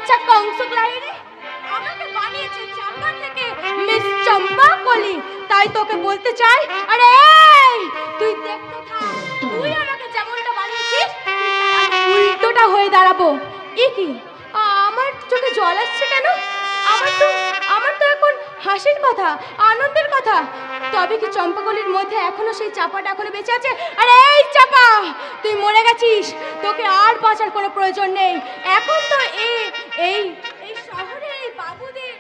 বাচ্চা কংসগ্রাহী রে, আমাকে বানিয়েছে চাম্পা থেকে মিস চম্পা কলি। তাই তোকে বলতে চাই, আরে তুই দেখতে থাক, তুই আমাকে যেমনটা বানিয়েছিস উল্টোটা হয়ে দাঁড়াবো। এ কি, আমার চোখে জল আসছে কেন? আমার তো এখন হাসির কথা, আনন্দের কথা। তবে কি চম্পাকলির মধ্যে এখনো সেই চাপাটা এখনো বেঁচে আছে? আরে এই চাপা, তুই মরে গেছিস, তোকে আর বাঁচার কোনো প্রয়োজন নেই। এখন তো এই শহরে এই বাবুদের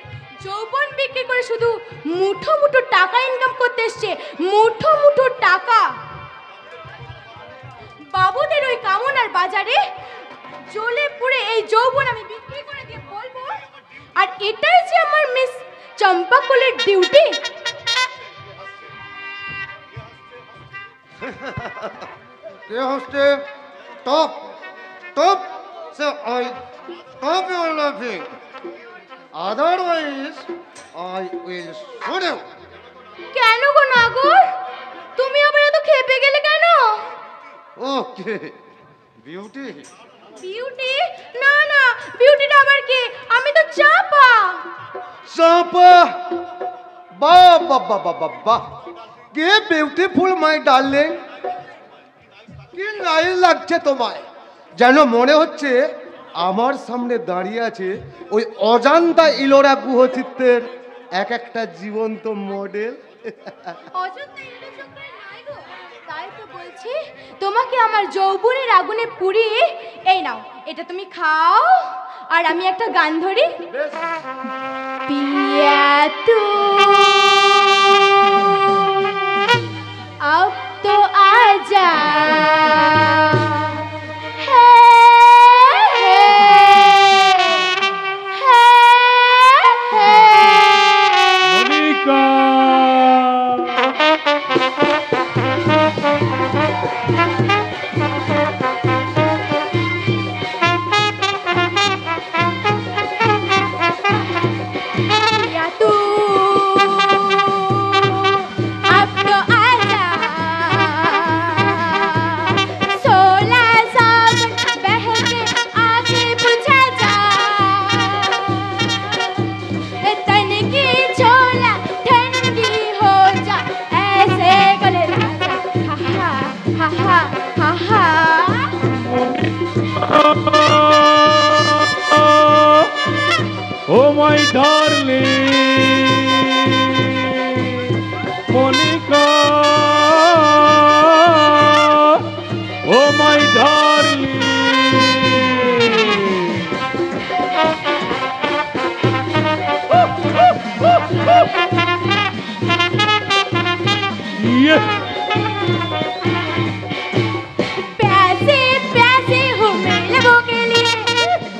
যৌবন বিক্রি করে শুধু মুঠো মুঠো টাকা ইনকাম করতে এসছে, মুঠো মুঠো টাকা। বাবুদের ওই কামনার বাজারে জ্বলে পুড়ে এই যৌবন আমি বিক্রি করে দিয়ে বলবো, আর এটাই যে আমার মিস চম্পাকলির ডিউটি। কে হচ্ছে? Stop! Stop! So I stop your laughing. Otherwise, I will shoot you. কেন গো নাগর, তুমি আবার এত খেপে গেলে কেন? Okay. Beauty. বিউটি? না না, বিউটিটা আবার কে? আমি তো চাপা। চাপা? বাহ বাহ বাহ বাহ বাহ বাহ, কে বিউটিফুল মাই ডার্লিং। কি নাইস লাগছে তোমায়, যেন মনে হচ্ছে আমার সামনে দাঁড়িয়ে আছে ওই অজান্তা ইলোরা গুহচিত্রের এক একটা জীবন্ত মডেল। অযথা ইন্দ্রচক্রে নাই গো, তাই তো বলছি তোমাকে আমার যৌবনের আগুনে পুড়িয়ে, এই নাও এটা তুমি খাও, আর আমি একটা গান ধরি। পিয়া তু अब तो आजा, Oh my darling Monica, oh my darling. Yeah. प्यासे प्यासे हो मैं लबों के लिए,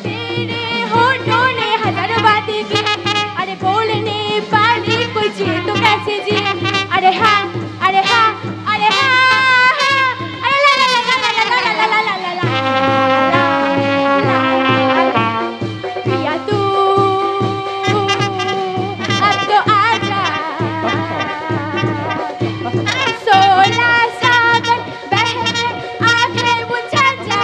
तेरे होठों ने हजार बातें की, अरे बोलने वाले कोई जिए तो कैसे जिए, अरे हाँ अरे हाँ अरे हाँ हाँ, अरे ला ला ला ला ला ला ला ला ला ला ला, पिया तू अब तो आजा, 16 सावन बहके आंखें बुझा जा,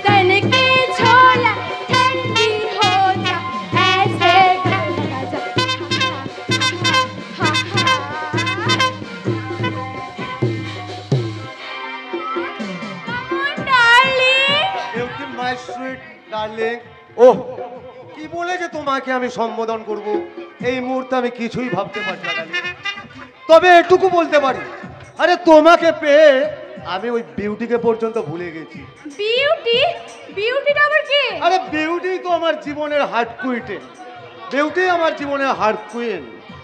तन की झोला ठंडी हो जा, ऐसे गला जा, हा हा darling. My sweet darling. Oh, কি বলে যে তোমাকে আমি সম্বোধন করব এই মুহূর্তে আমি কিছুই ভাবতে পারছি না ডার্লিং। তবে এটুকু বলতে পারি, আরে তোমাকে পেয়ে আমি ওই বিউটিকে পর্যন্ত ভুলে গেছি। বিউটি? বিউটিটা আবার কে? আরে বিউটি তো আমার জীবনের হার্ট কুইন, বিউটি আমার জীবনের হার্ট কুইন,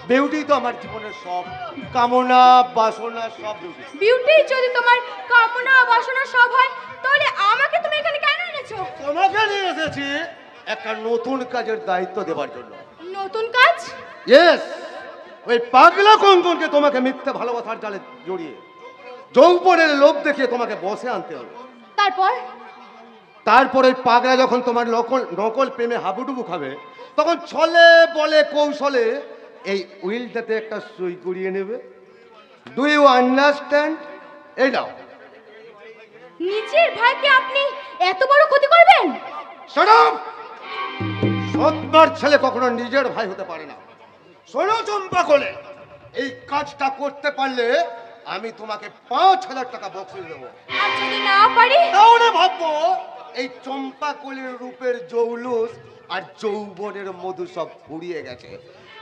বিউটি তো আমার জীবনের সব কামনা বাসনা সব। বিউটি বিউটি যদি তোমার কামনা বাসনা সব হয়, তাহলে আমাকে তুমি এখানে কেন এনেছো? তোমাকে নিয়ে এসেছি একটা নতুন কাজের দায়িত্ব দেওয়ার জন্য। নতুন কাজ? ইয়েস, ওই পাগলা কঙ্কনকে তোমাকে মিথ্যে ভালোবাসার জালে জড়িয়ে যৌবনের লোভ দেখিয়ে তোমাকে বসে আনতে হবে। তারপর ওই পাগলা যখন তোমার নকল প্রেমে হাবুডুবু খাবে, তখন ছলে বলে কৌশলে এই উইলটাতে একটা সই করিয়ে নেবে। Do you understand? এই নাও। নিজের ভাইকে আপনি এত বড় ক্ষতি করবেন? Shut up! সৎমার ছেলে কখনো নিজের ভাই হতে পারে না। শোনো চম্পা কোলে, এই কাজটা করতে পারলে আমি তোমাকে 5,000 টাকা বকশিশ দেবো। আর যদি না পারি তাহলে ভাববো এই চম্পা কোলের রূপের জৌলুস আর যৌবনের মধু সব ফুরিয়ে গেছে।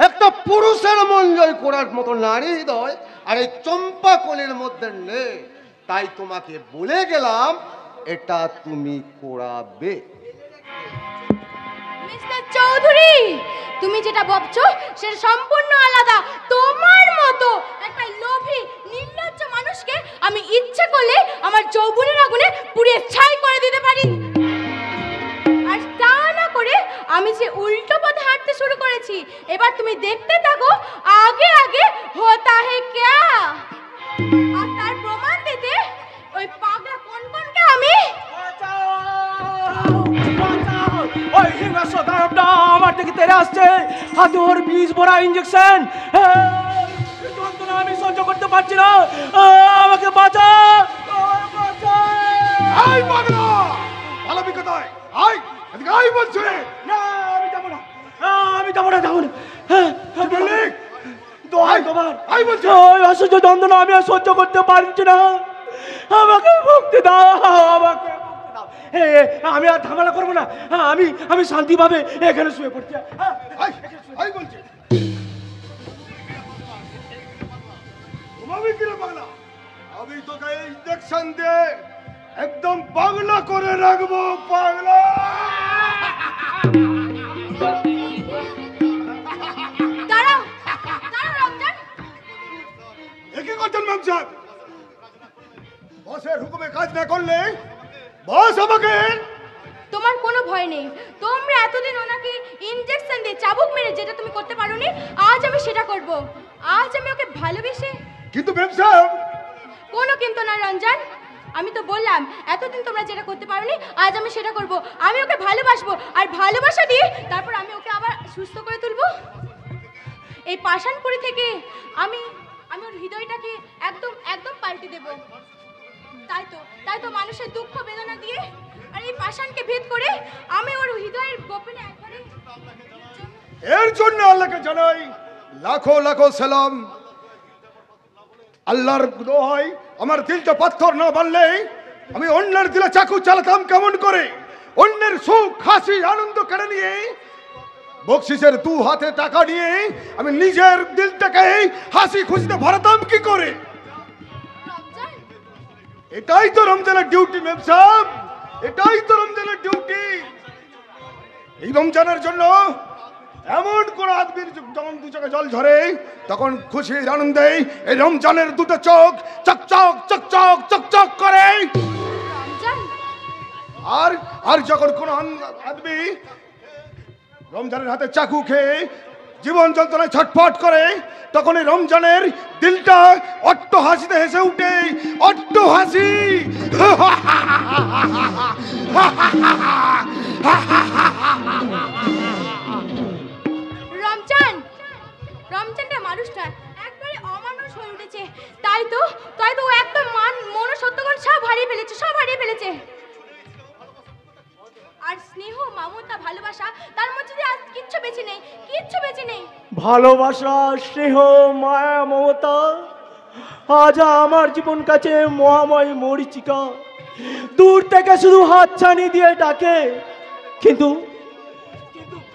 একটা পুরুষের মন জয় করার মতো নারী হৃদয় আর এই চম্পা কোলের মধ্যে নেই। তাই তোমাকে বলে গেলাম এটা তুমি করাবে। মিস্টার চৌধুরী, তুমি যেটা ভাবছো সেটা সম্পূর্ণ আলাদা। তোমার মতো একটা লোভী নির্লজ্জ মানুষকে আমি ইচ্ছে করলে আমার যৌবনের আগুনে পুড়িয়ে ছাই করে দিতে পারি। আর তা না করে আমি যে উল্টো পথে হাঁটতে শুরু করেছি, এবার তুমি দেখতে থাকো আগে আগে হোতা হে ক্যা। আর তার প্রমাণ দিতে ওই পাগলা কনকনকে আমি ওই হিংস্র দানবটা আমার দিকে তেড়ে আসছে, হাতে ওর 20 ভরা ইঞ্জেকশন। যন্ত্রণা আমি সহ্য করতে পারছি না, আমাকে বাঁচা। আই পাগলা, পালাবি কোথায়? আই, এদিকে আই বলছে। না, আমি যাবো না, আমি যাবো না, যাবো না। বললি? দোহাই তোমার, আই বলছে। ওই অসহ্য যন্ত্রণা আমি আর সহ্য করতে পারছি না, আমাকে মুক্তি দাও, আমাকে মুক্তি দাও। আমি আর ঝামেলা করবো না, আমি শান্তিভাবে এখানে শুয়ে পড়ছি। আই, আই বলছে। ঘুমাবি কি রে পাগলা? আমি তোকে ইঞ্জেকশন দিয়ে একদম পাগলা করে রাখবো, পাগলা। দাঁড়াও, দাঁড়াও রমজান। কি করছেন ম্যাম সাহেব? বসের হুকুমে কাজ না করলে বস আমাকে। তোমার কোনো ভয় নেই। তোমরা এতদিন ওনাকে ইনজেকশন দিয়ে চাবুক মেরে যেটা তুমি করতে পারোনি, আজ আমি সেটা করব। আজ আমি ওকে ভালোবেসে। কিন্তু ম্যাম সাহেব। কোনো কিন্তু না রঞ্জন, আমি তো বললাম এতদিন তোমরা যেটা করতে পারোনি আজ আমি সেটা করব। আমি ওকে ভালোবাসবো, আর ভালোবাসা দিয়ে তারপর আমি ওকে আবার সুস্থ করে তুলবো। এই পাষাণপুরি থেকে আমি ওর হৃদয়টাকে একদম একদম পাল্টে দেব। তাই তো মানুষের দুঃখ বেদনা দিয়ে আর এই পাষাণকে ভেদ করে আমি ওর হৃদয়ের গোপনে একবারে। এর জন্য আল্লাহকে জানাই লাখো লাখো সালাম। আল্লাহর দোহাই, আমার দিলটা পাথর না বানলে আমি অন্যের দিলে চাকু চালাতাম কেমন করে? অন্যের সুখ হাসি আনন্দ কেড়ে নিয়ে বকশিসের 2 হাতে টাকা নিয়ে আমি নিজের দিলটাকে হাসি খুশিতে ভরাতাম কি করে? রমজান, এটাই তো রমজানের ডিউটি ম্যাম সাহেব, এটাই তো রমজানের ডিউটি। এই রমজানের জন্য এমন কোন আদমির যখন 2 চোখে জল ঝরে তখন খুশির আনন্দে এই রমজানের 2টো চোখ চকচক চকচক চকচক করে। রমজান, আর যখন কোন আদমি রমজানের হাতে চাকু খেয়ে জীবন যন্ত্রণায় ছটফট করে তখন এই রমজানের দিলটা অট্ট হাসিতে হেসে উঠে। অট্ট হাসি। রমজানটা মানুষটা একবারে অমানুষ হয়ে উঠেছে। তাই তো ও একদম মনুষ্যত্বগুণ সব হারিয়ে ফেলেছে। আর স্নেহ, মমতা, ভালোবাসা তার মধ্যে দিয়ে আজ কিচ্ছু বেঁচে নেই। ভালোবাসা, স্নেহ, মায়া, মমতা আজ আমার জীবন কাছে মহাময় মরীচিকা। দূর থেকে শুধু হাতছানি দিয়ে ডাকে, কিন্তু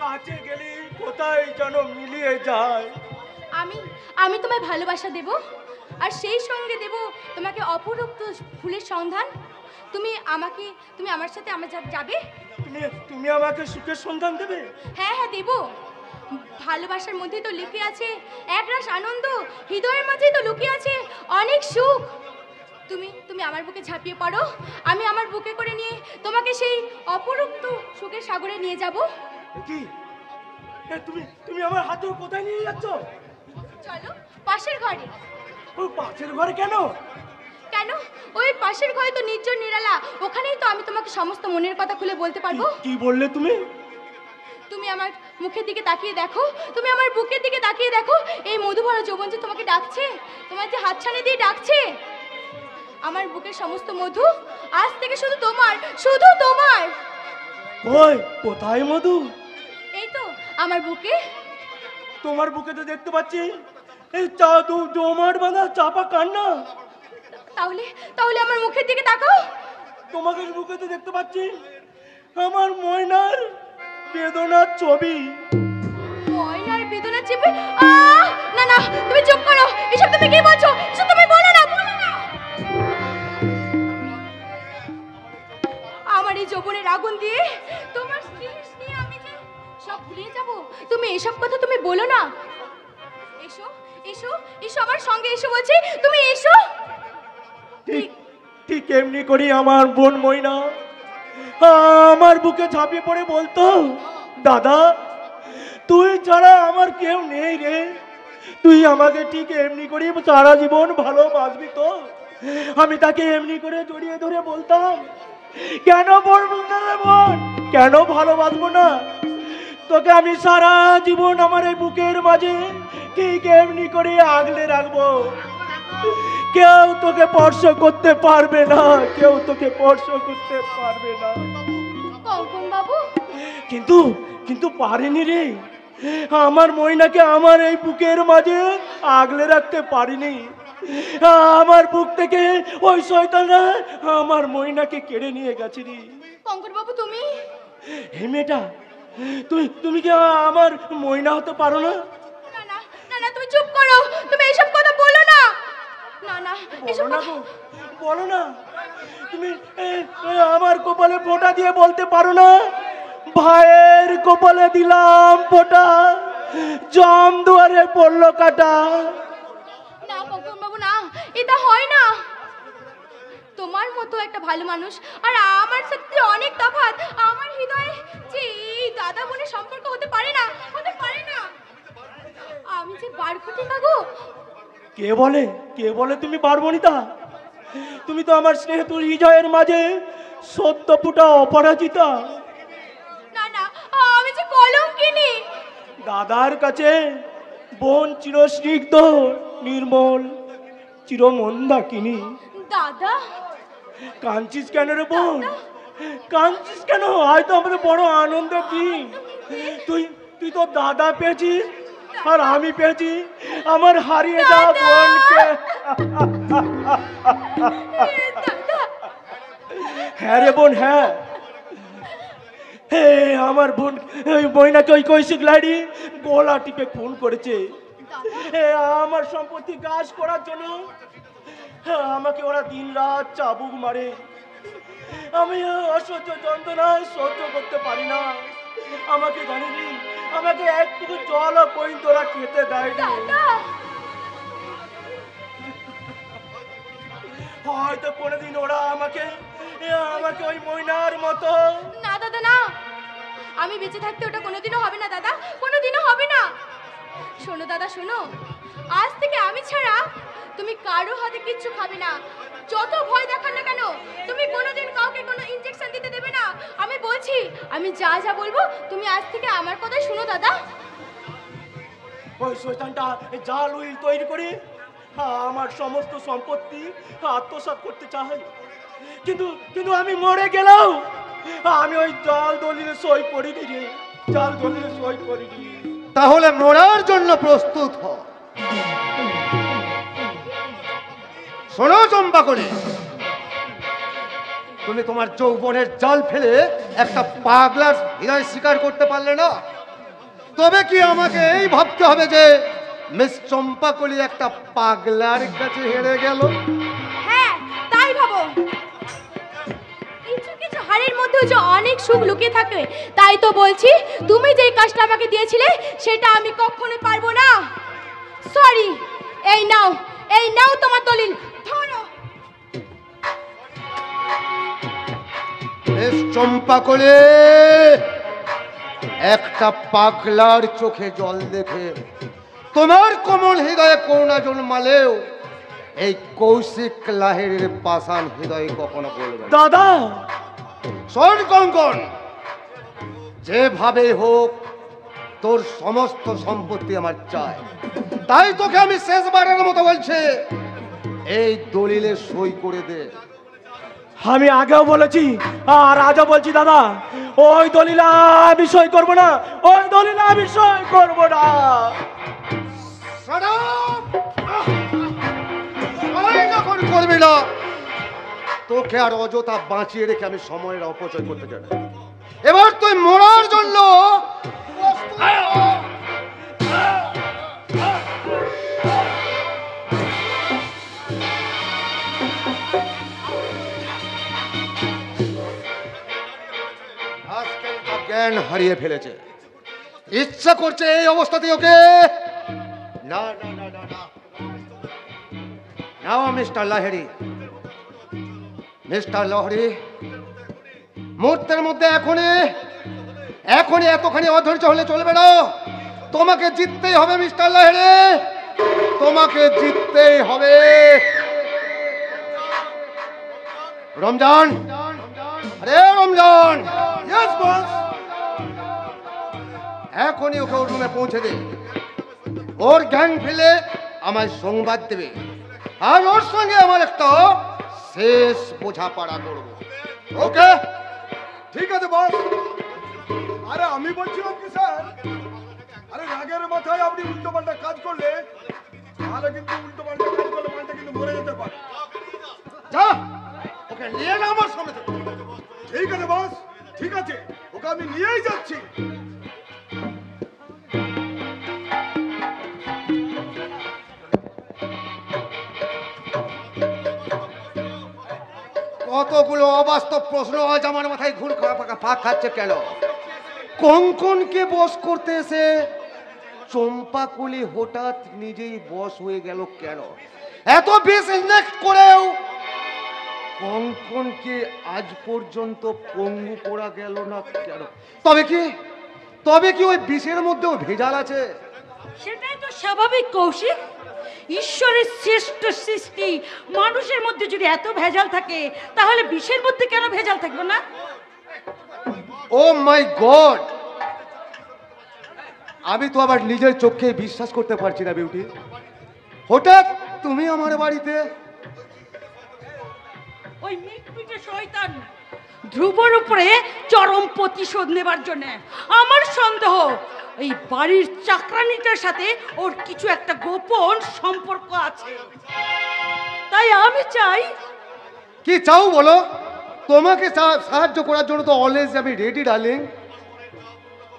কাছে গেলে কোথায় যেন মিলিয়ে যায়। আমি তোমায় ভালোবাসা দেব, আর সেই সঙ্গে দেব তোমাকে অপরূপ ফুলের সন্ধান। তুমি আমার সাথে যাবে। তুমি আমাকে সুখের সন্ধান দেবে? হ্যাঁ দেব। ভালোবাসার মধ্যেই তো লুকিয়ে আছে একরাশ আনন্দ, হৃদয়ের মধ্যেই তো লুকিয়ে আছে অনেক সুখ। তুমি আমার বুকে ঝাঁপিয়ে পড়ো, আমি আমার বুকে করে নিয়ে তোমাকে সেই অপরূপ সুখের সাগরে নিয়ে যাব। কি তুমি আমার হাতে কোথায় নিয়ে যাচ্ছ? চলো পাশের ঘরে। ওই পাশের ঘরে কেন? ওই পাশের ঘরে তো নির্জন নিরালা, ওখানেই তো আমি তোমাকে সমস্ত মনের কথা খুলে বলতে পারবো। কি বললে তুমি? তুমি আমার মুখের দিকে তাকিয়ে দেখো, তুমি আমার বুকের দিকে তাকিয়ে দেখো। এই মধুভরা যৌবন যে তোমাকে ডাকছে, তোমার যে হাতছানি দিয়ে ডাকছে। আমার বুকের সমস্ত মধু আজ থেকে শুধু তোমার। কই কোথায় মধু? এই তো আমার বুকে। তোমার বুকে তো দেখতে পাচ্ছি এই ডোমার বাঁধা চাপা কান্না। তাহলে তাহলে আমার মুখের দিকে তাকাও। তোমাকে বুকে তো দেখতে পাচ্ছি আমার ময়নার বেদনার ছবি। ময়নার বেদনা চেপে না না, তুমি চুপ করো। এসব তুমি কি বলছো? এসব তুমি বলো না, বলো না। আমার এই যৌবনের আগুন দিয়ে তোমার স্ত্রীর নিয়ে আমি যে সব ভুলিয়ে যাব, তুমি এসব কথা তুমি বলো না। এসো এসো এসো আমার সঙ্গে এসো বলছি, তুমি এসো। ঠিক ঠিক এমনি করি আমার বোন ময়না আমার বুকে ঝাঁপিয়ে পড়ে বলতো, দাদা তুই ছাড়া আমার কেউ নেই রে, তুই আমাকে ঠিক এমনি করে সারা জীবন ভালোবাসবি তো? আমি তাকে এমনি করে জড়িয়ে ধরে বলতাম, কেন বলবো না রে বোন, কেন ভালোবাসবো না তোকে? আমি সারা জীবন আমার এই বুকের মাঝে ঠিক এমনি করে আগলে রাখবো। কেউ তোকে স্পর্শ করতে পারবে না, কেউ তোকে স্পর্শ করতে পারবে না। কঙ্কন বাবু, কিন্তু কিন্তু পারিনি রে, আমার ময়নাকে আমার এই বুকের মাঝে আগলে রাখতে পারিনি। আমার বুক থেকে ওই শয়তানরা আমার ময়নাকে কেড়ে নিয়ে গেছে রে। কঙ্কন বাবু তুমি হে মেয়েটা, তুমি কি আমার ময়না হতে পারো না? না না না না, তুমি চুপ করো, তুমি এইসব কথা বলো না। না না, এসব বলো না কথা গো, বলো না। তুমি আমার কপালে ফোঁটা দিয়ে বলতে পারো না, ভাইয়ের কপালে দিলাম ফোঁটা, জম দুয়ারে পড়লো কাটা। না কঙ্কন বাবু না, এটা হয় না। তোমার মতো একটা ভালো মানুষ আর আমার সাথে অনেক তফাৎ। আমার হৃদয়ে যে এই দাদা বোনের সম্পর্ক হতে পারে না, হতে পারে না। আমি যে বারকুটি কাগো। কে বলে, কে বলে তুমি বারবনিতা? তুমি তো আমার স্নেহ তোর হৃদয়ের মাঝে সত্য ফুটা অপরাজিতা। না না, আমি যে কলঙ্কিনী। দাদার কাছে বোন চির স্নিগ্ধ নির্মল চিরমন্দাকিনী। দাদা কাঁদছিস কেন রে বোন, কাঁদছিস কেন? হয়তো আমাদের বড় আনন্দের দিন। তুই তো দাদা পেয়েছিস আর আমি পেয়েছি আমার হারিয়ে যাওয়া বোনকে। হ্যাঁ রে বোন, হ্যাঁ। হে আমার বোন ওই বইনাকে ওই কৌশিক লাইডি গলা টিপে খুন করেছে। আমার সম্পত্তি গাছ করার জন্য আমাকে ওরা দিন রাত চাবুক মারে। আমি অসহ্য যন্ত্রণায় সহ্য করতে পারি না। আমাকে জানিনি, আমাকে একটুকু জল পর্যন্ত ওরা খেতে দেয়নি। হয়তো কোনোদিন ওরা আমাকে ওই ময়নার মতো। না দাদা না, আমি বেঁচে থাকতে ওটা কোনোদিনও হবে না দাদা, কোনোদিনও হবে না। শোনো দাদা শোনো, আজ থেকে আমি ছাড়া তুমি কারো হাতে কিচ্ছু খাবে না। যত ভয় দেখার না কেন, তুমি কোনোদিন কাউকে কোনো ইনজেকশন দিতে দেবে না। আমি বলছি, আমি যা যা বলবো তুমি আজ থেকে আমার কথাই শুনো দাদা। ওই শয়তানটা জাল উইল তৈরি করে আমার সমস্ত সম্পত্তি আত্মসাৎ করতে চাই। কিন্তু আমি মরে গেলাম, আমি ওই জাল দলিলে সই করিনি রে, জাল দলিলে সই করিনি। তাহলে মরার জন্য প্রস্তুত হ। শোনো চম্পা করে, তুমি তোমার যৌবনের জাল ফেলে একটা পাগলার হৃদয় স্বীকার করতে পারলে না, তবে কি আমাকে এই ভাবতে হবে যে মিস চম্পাকলি একটা পাগলার কাছে হেরে গেল? হ্যাঁ তাই ভাবো। কিছু কিছু হাড়ের মধ্যে যে অনেক সুখ লুকিয়ে থাকে, তাই তো বলছি তুমি যেই কাজটা আমাকে দিয়েছিলে সেটা আমি কখনোই পারবো না। সরি, এই নাও তোমার দলিল, ধরো। মিস চম্পাকলি, একটা পাগলার চোখে জল দেখে তোমার কোমল হৃদয়ে করুণা জন্মালেও এই কৌশিক লাহিড়ির পাষাণ হৃদয়ে কখনো বলবে না। দাদা শোন কঙ্কন, যেভাবে হোক তোর সমস্ত সম্পত্তি আমার চাই। তাই তোকে আমি শেষবারের মতো বলছি, এই দলিলে সই করে দে। আমি আগেও বলেছি আর আজও বলছি দাদা, ওই দলিলা আমি সই করবো না, ওই দলিলা আমি সই করবো না। যখন করবি না তোকে আর অযথা বাঁচিয়ে রেখে আমি সময়ের অপচয় করতে চাই না। এবার তুই মরার জন্য জ্ঞান হারিয়ে ফেলেছে, ইচ্ছা করছে এই অবস্থাতে ওকে না না না না না নাও মিস্টার লাহিড়ী, মিস্টার লাহিড়ী, মুহূর্তের মধ্যে এখনই এতখানি অধৈর্য হলে চলবে না। তোমাকে জিততেই হবে মিস্টার লাহিড়ী, তোমাকে জিততেই হবে। রমজান, আরে রমজান, ইয়েস বস। এখনই ওকে ওর রুমে পৌঁছে দে। ওর জ্ঞান ফেলে আমায় সংবাদ দেবে, আর ওর সঙ্গে আমার একটা শেষ বোঝাপড়া করবো। ওকে? ঠিক আছে বস। আরে আমি বলছিলাম কি স্যার, আরে রাগের মাথায় আপনি উল্টো পাল্টা কাজ করলে তাহলে কিন্তু উল্টো পাল্টা কাজ করলে মালটা কিন্তু মরে যেতে পারে। যা ওকে নিয়ে না আমার সামনে থেকে। ঠিক আছে বস, ঠিক আছে, ওকে আমি নিয়েই যাচ্ছি। কতগুলো অবাস্তব প্রশ্ন আজ আমার মাথায় ঘুর ফাঁক খাচ্ছে কেন? কঙ্কনকে বস করতে এসে চম্পাকলি হঠাৎ নিজেই বস হয়ে গেল কেন? এত বেশ নেক্সট করেও কঙ্কনকে আজ পর্যন্ত পঙ্গু করা গেল না কেন? তবে কি ওই বিষের মধ্যেও ভেজাল আছে? সেটাই তো স্বাভাবিক কৌশিক। ঈশ্বরের শ্রেষ্ঠ সৃষ্টি মানুষের মধ্যে যদি এত ভেজাল থাকে তাহলে বিষের মধ্যে কেন ভেজাল থাকবে না? ও মাই গড, আমি তো আবার নিজের চোখে বিশ্বাস করতে পারছি না বিউটি। হঠাৎ তুমি আমার বাড়িতে? ওই মিটমিটে শয়তান ধ্রুবর উপরে চরম প্রতিশোধ নেবার জন্য আমার সন্দেহ এই বাড়ির চাকরানিটার সাথে ওর কিছু একটা গোপন সম্পর্ক আছে। তাই আমি চাই। কি চাও বলো? তোমাকে সাহায্য করার জন্য তো অলওয়েজ আমি রেডি ডার্লিং।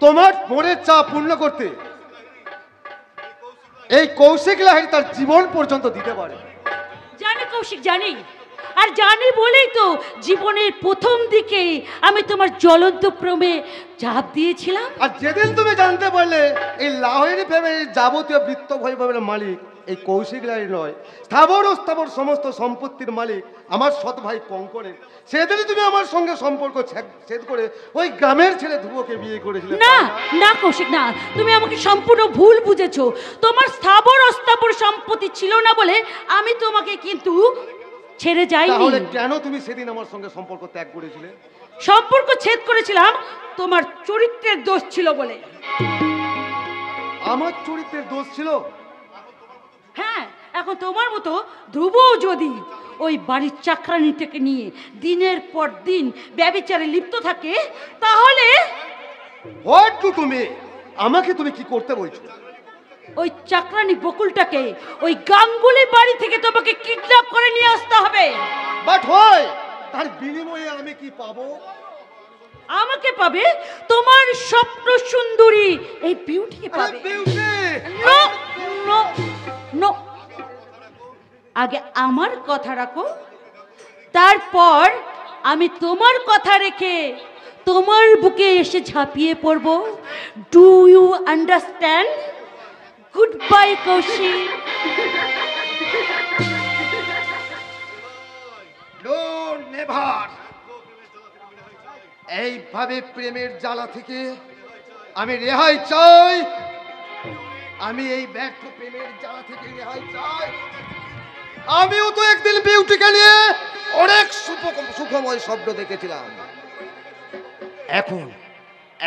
তোমার মনের চা পূর্ণ করতে এই কৌশিক লাহিড়ী তার জীবন পর্যন্ত দিতে পারে। জানি কৌশিক, জানি, আর জানি বলেই তো জীবনের প্রথম দিকে আমি তোমার জ্বলন্ত প্রেমে চাপ দিয়েছিলাম। আর যেদিন তুমি জানতে পারলে এই লাহিড়ী ফ্যামিলির যাবতীয় বৃত্ত বৈভবের মালিক এই কৌশিক লাহিড়ী নয়, স্থাবর অস্থাবর সমস্ত সম্পত্তির মালিক আমার সৎ ভাই কঙ্কনের, সেদিনই তুমি আমার সঙ্গে সম্পর্ক ছেদ করে ওই গ্রামের ছেলে ধ্রুবকে বিয়ে করেছিলে। না না কৌশিক, না, তুমি আমাকে সম্পূর্ণ ভুল বুঝেছো। তোমার স্থাবর অস্থাবর সম্পত্তি ছিল না বলে আমি তোমাকে কিন্তু ছেড়ে যাইনি। তাহলে কেন তুমি সেদিন আমার সঙ্গে সম্পর্ক ত্যাগ করেছিলে? সম্পর্ক ছেদ করেছিলাম তোমার চরিত্রের দোষ ছিল বলে। আমার চরিত্রের দোষ ছিল? হ্যাঁ, এখন তোমার মতো ধ্রুব যদি ওই বাড়ির চাকরানিটাকে নিয়ে দিনের পর দিন ব্যভিচারে লিপ্ত থাকে তাহলে তুমি আমাকে কি করতে বলছো? ওই চাকরানি বকুলটাকে ওই গাঙ্গুলি বাড়ি থেকে তোমাকে কিডন্যাপ করে নিয়ে আসতে হবে। বাট হয় তার বিনিময়ে আমি কি পাবো? আমাকে পাবে, তোমার স্বপ্ন সুন্দরী এই বিউটিকে পাবে। নো নো নো, আগে আমার কথা রাখো, তারপর আমি তোমার কথা রেখে তোমার বুকে এসে ঝাঁপিয়ে পড়ব। Do you understand? Good bye Kaushik. No never. এইভাবে প্রেমের জ্বালা থেকে আমি রেহাই চাই। আমি এই ব্যর্থ প্রেমের জ্বালা থেকে রেহাই চাই। আমিও তো একদিন বিউটিকে নিয়ে অনেক সুখময় স্বপ্ন দেখেছিলাম।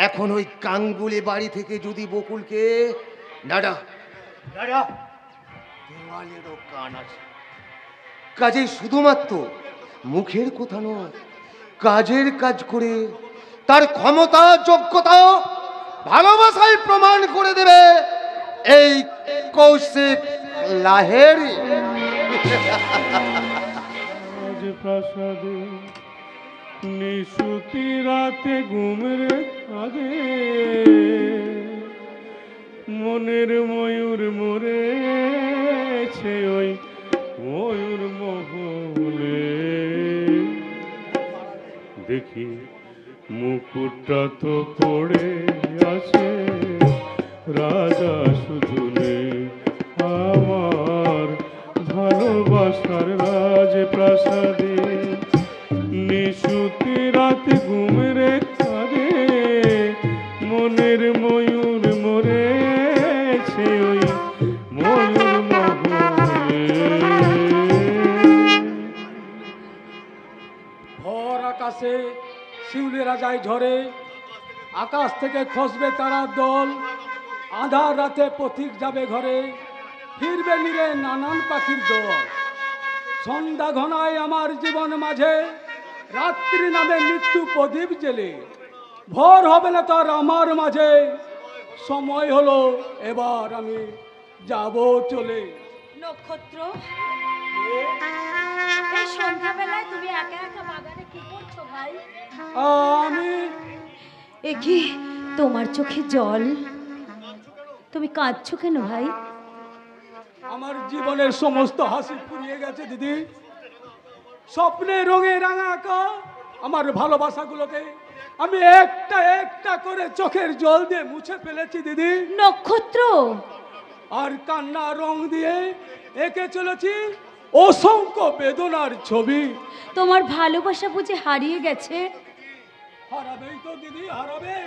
এখন ওই গাঙ্গুলি বাড়ি থেকে যদি বকুলকে নাডা দেওয়ালেরও কান আছে, কাজেই শুধুমাত্র মুখের কথা নয়, কাজের কাজ করে তার ক্ষমতা যোগ্যতা ভালোবাসায় প্রমাণ করে দেবে এই কৌশিক লাহেরি। প্রাসাদে নিশুতি রাতে ঘুমের আগে মনের ময়ূর মরেছে ওই ময়ূর মহলে। দেখি মুকুটটা তো পড়ে আছে রাজা সুধুনে, আমার ভালোবাসার রাজপ্রাসাদে নিশুতি রাতে ঘুমের আগে মনের ময়ূর মরেছে ওই ময়ূর মহলে। ভোর আকাশে শিউলিরা যায় ঝরে, আকাশ থেকে খসবে তারার দল, আঁধার রাতে পথিক যাবে ঘরে, ফিরবে নিরে নানান পাখির দল। সন্ধ্যা ঘনায় আমার জীবন মাঝে, রাত্রি নামে মৃত্যু প্রদীপ জেলে, ভোর হবে না তার আমার মাঝে, সময় হলো এবার আমি যাব চলে। নক্ষত্র, এই সন্ধ্যাবেলায় তুমি একা একা বাগানে কি করছো ভাই? আমি এ কি তোমার চোখে জল? তুমি কাঁদছো কেন ভাই? আমার জীবনের সমস্ত হাসি ফুরিয়ে গেছে দিদি। স্বপ্নে রঙে রাঙা আঁকা আমার ভালোবাসাগুলোকে আমি একটা একটা করে চোখের জল দিয়ে মুছে ফেলেছি দিদি। নক্ষত্র, আর কান্না রং দিয়ে এঁকে চলেছি অসংখ্য বেদনার ছবি। তোমার ভালোবাসা বুঝে হারিয়ে গেছে? হারাবেই তো দিদি, হারাবে।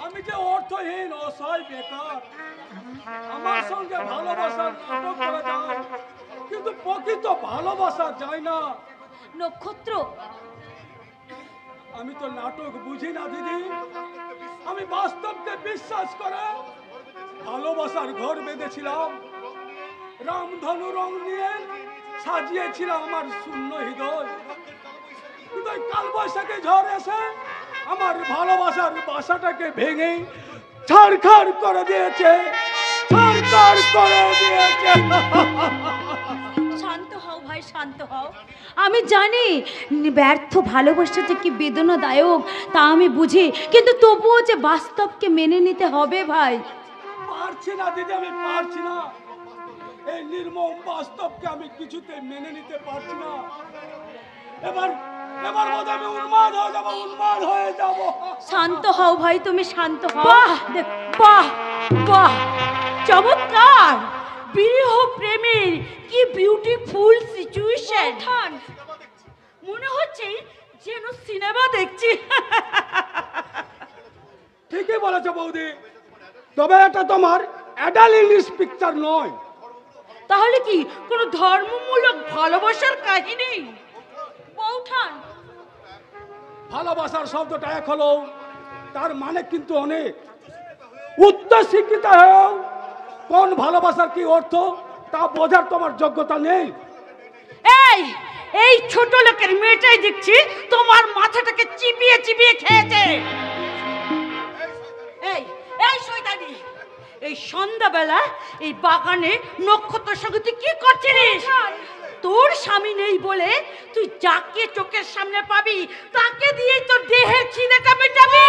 আমি যে অর্থহীন অসহায় বেকার, আমার সঙ্গে ভালোবাসার নাটক করা যায় কিন্তু প্রকৃত ভালোবাসা যায় না। নক্ষত্র, আমি তো নাটক বুঝি না দিদি, আমি বাস্তবকে বিশ্বাস করে ভালোবাসার ঘর বেঁধেছিলাম। রামধনু রং নিয়ে সাজিয়েছিলাম আমার শূন্য হৃদয়, কিন্তু কাল বৈশাখী ঝড় এসে আমার ভালোবাসার বাসাটাকে ভেঙে ছাড়খাড় করে দিয়েছে, ছাড়খাড় করে দিয়েছে। শান্ত হও ভাই, শান্ত হও। আমি জানি ব্যর্থ ভালোবাসা যে কি বেদনাদায়ক তা আমি বুঝি, কিন্তু তবুও যে বাস্তবকে মেনে নিতে হবে ভাই। পারছি না দিদি, আমি পারছি না। এই নির্মম বাস্তবকে আমি কিছুতে মেনে নিতে পারছি না। এবার বোধ আমি উন্মাদ হয়ে যাব, উন্মাদ হয়ে যাব। শান্ত হও ভাই, তুমি শান্ত হও। বাহ বাহ বাহ, চমৎকার! বিরহ প্রেমের কি বিউটিফুল সিচুয়েশন। মনে হচ্ছে যেন সিনেমা দেখছি। ঠিকই বলেছো বৌদি, তবে এটা তোমার অ্যাডাল্ট ইংলিশ পিকচার নয়। তাহলে কি কোনো ধর্মমূলক ভালোবাসার কাহিনী? বৌঠান, ভালোবাসার শব্দটা এক হলো, তার মানে কিন্তু অনেক। উচ্চ শিক্ষিত হয়েও কোন ভালোবাসার কি অর্থ তা বোঝার তোমার যোগ্যতা নেই। এই ছোট লোকের মেয়েটাই দেখছি তোমার মাথাটাকে চিবিয়ে চিবিয়ে খেয়েছে। এই শয়তানি, এই সন্ধ্যাবেলা এই বাগানে নক্ষত্রের সঙ্গে তুই কি করছিস? তোর স্বামী নেই বলে তুই যাকে চোখের সামনে পাবি তাকে দিয়েই তোর দেহের খিদেটা মেটাবি।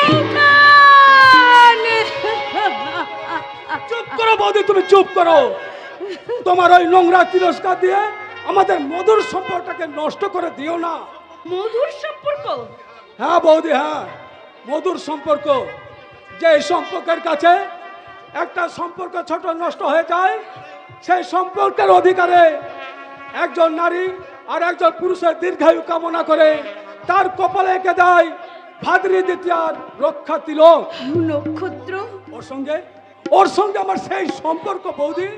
চুপ করো বৌদি, তুমি চুপ করো। তোমার ওই নোংরা তিরস্কার দিয়ে আমাদের মধুর সম্পর্কটাকে নষ্ট করে দিও না। মধুর সম্পর্ক? হ্যাঁ বৌদি, হ্যাঁ, মধুর সম্পর্ক। যে সম্পর্কের কাছে একটা সম্পর্ক ছোট নষ্ট হয়ে যায়, সেই সম্পর্কের অধিকারে একজন নারী আর একজন পুরুষের দীর্ঘায়ু কামনা করে তার কপালে এঁকে দেয় ভাদ্রী দ্বিতীয়ার রক্ষা তিলক। নক্ষত্র, ওর সঙ্গে আমার সেই সম্পর্ক বৌদি।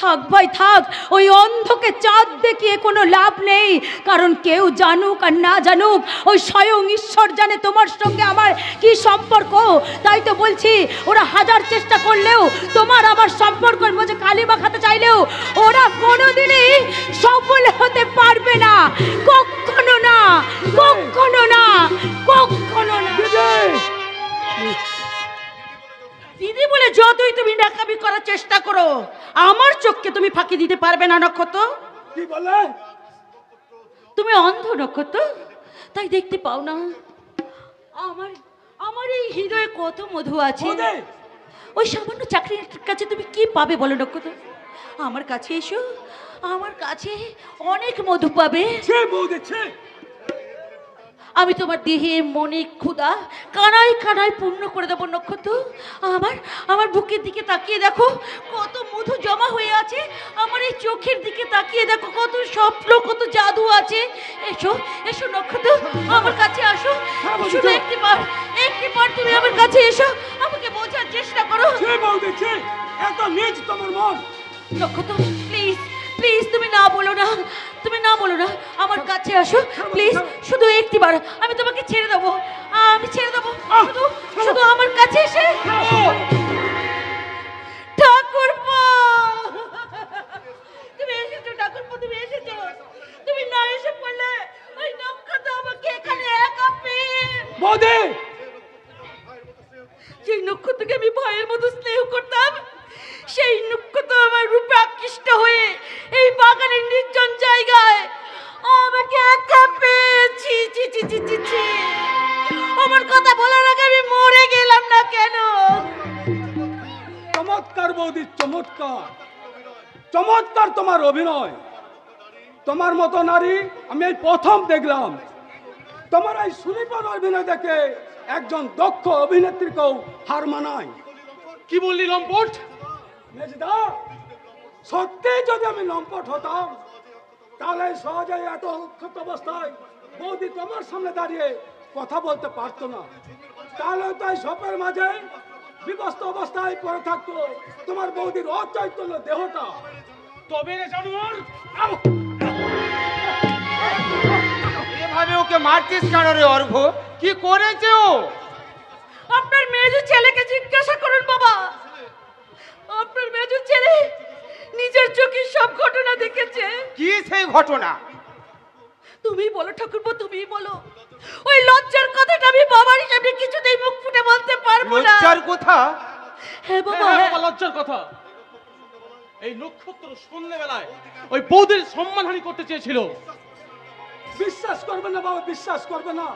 থাক ভাই থাক, ওই অন্ধকে চাঁদ দেখিয়ে কোনো লাভ নেই। কারণ কেউ জানুক আর না জানুক, ওই স্বয়ং ঈশ্বর জানে তোমার সঙ্গে আমার কি সম্পর্ক। তাই তো বলছি, ওরা হাজার চেষ্টা করলেও তোমার আমার সম্পর্কের মাঝে কালি মাখাতে চাইলেও ওরা কোনোদিনই সফল হতে পারবে না। কখনো না, কখনো না, কখনো না। দিদি বলে যতই তুমি নাকামি করার চেষ্টা করো, আমার চোখকে তুমি ফাঁকি দিতে পারবে না নক্ষত্র। কি বলে? তুমি অন্ধ নক্ষত্র, তাই দেখতে পাও না আমার আমার এই হৃদয়ে কত মধু আছে। ওই সামান্য চাকরির কাছে তুমি কি পাবে বলো নক্ষত্র? আমার কাছে এসো, আমার কাছে অনেক মধু পাবে। আমি তোমার দেহে মনে ক্ষুধা কানায় কানায় পূর্ণ করে দেবো নক্ষত্র। আমার বুকের দিকে তাকিয়ে দেখো কত মধু জমা হয়ে আছে, আমার এই চোখের দিকে তাকিয়ে দেখো কত স্বপ্ন, কত জাদু আছে। এসো এসো নক্ষত্র, আমার কাছে আসো। শুধু একটিবার তুমি আমার কাছে এসো, আমাকে বোঝার চেষ্টা করো। এত নিজ তোমার মন। নক্ষত্র প্লিজ প্লিজ, তুমি না বলো না, তুমি না বলো না, আমার কাছে আসো প্লিজ। শুধু একটিবার আমি তোমাকে ছেড়ে দেবো, আমি ছেড়ে দেবো। শুধু শুধু আমার কাছে এসে। ঠাকুরপো, তুমি এসেছো ঠাকুরপো, তুমি এসেছো। তুমি না এসে পড়লে ওই নক্ষত্র আমাকে এখানে একা পেয়ে। বৌদি, সেই নক্ষত্রকে আমি ভয়ের মতো স্নেহ করতাম, সেই নক্ষত্র আমার রূপে আকৃষ্ট হয়ে এই বাগানের নির্জন জায়গায় আমাকে একা পেয়েছি। ছি ছি ছি ছি ছি, আমার কথা বলার আগে আমি মরে গেলাম না কেন? চমৎকার বৌদি, চমৎকার চমৎকার তোমার অভিনয়। তোমার মতো নারী আমি এই প্রথম দেখলাম। তোমার এই সুনিপুণ অভিনয় দেখে একজন দক্ষ অভিনেত্রীকেও হার মানায়। কি বললি লম্পট? মেজদা, সত্যি যদি আমি লম্পট হতাম তাহলে সহজে এত অক্ষত অবস্থায় বৌদি তোমার সামনে দাঁড়িয়ে কথা বলতে পারতো না। তাহলে তাই সপের মাঝে বিবস্ত অবস্থায় পড়ে থাকতো তোমার বৌদির অচৈতন্য দেহটা। তবে রে জানোয়ার, এভাবে ওকে মারছিস কেন রে অর্ঘ? কি করেছে ও? আপনার মেজু ছেলেকে জিজ্ঞাসা করুন বাবা। আপনার মেজু ছেলে নিজের চোখে সব ঘটনা দেখেছে। কি সেই ঘটনা? তুমি বলো ঠাকুরপো, তুমি বলো। ওই লজ্জার কথাটা আমি বাবার হিসাবে কিছুতেই মুখ ফুটে বলতে পারবো না। লজ্জার কথা? হ্যাঁ বাবা, হ্যাঁ বাবা, লজ্জার কথা। এই নক্ষত্র সন্ধ্যেবেলায় ওই বৌদির সম্মানহানি করতে চেয়েছিল। বিশ্বাস করবেন না বাবা, বিশ্বাস করবেন না।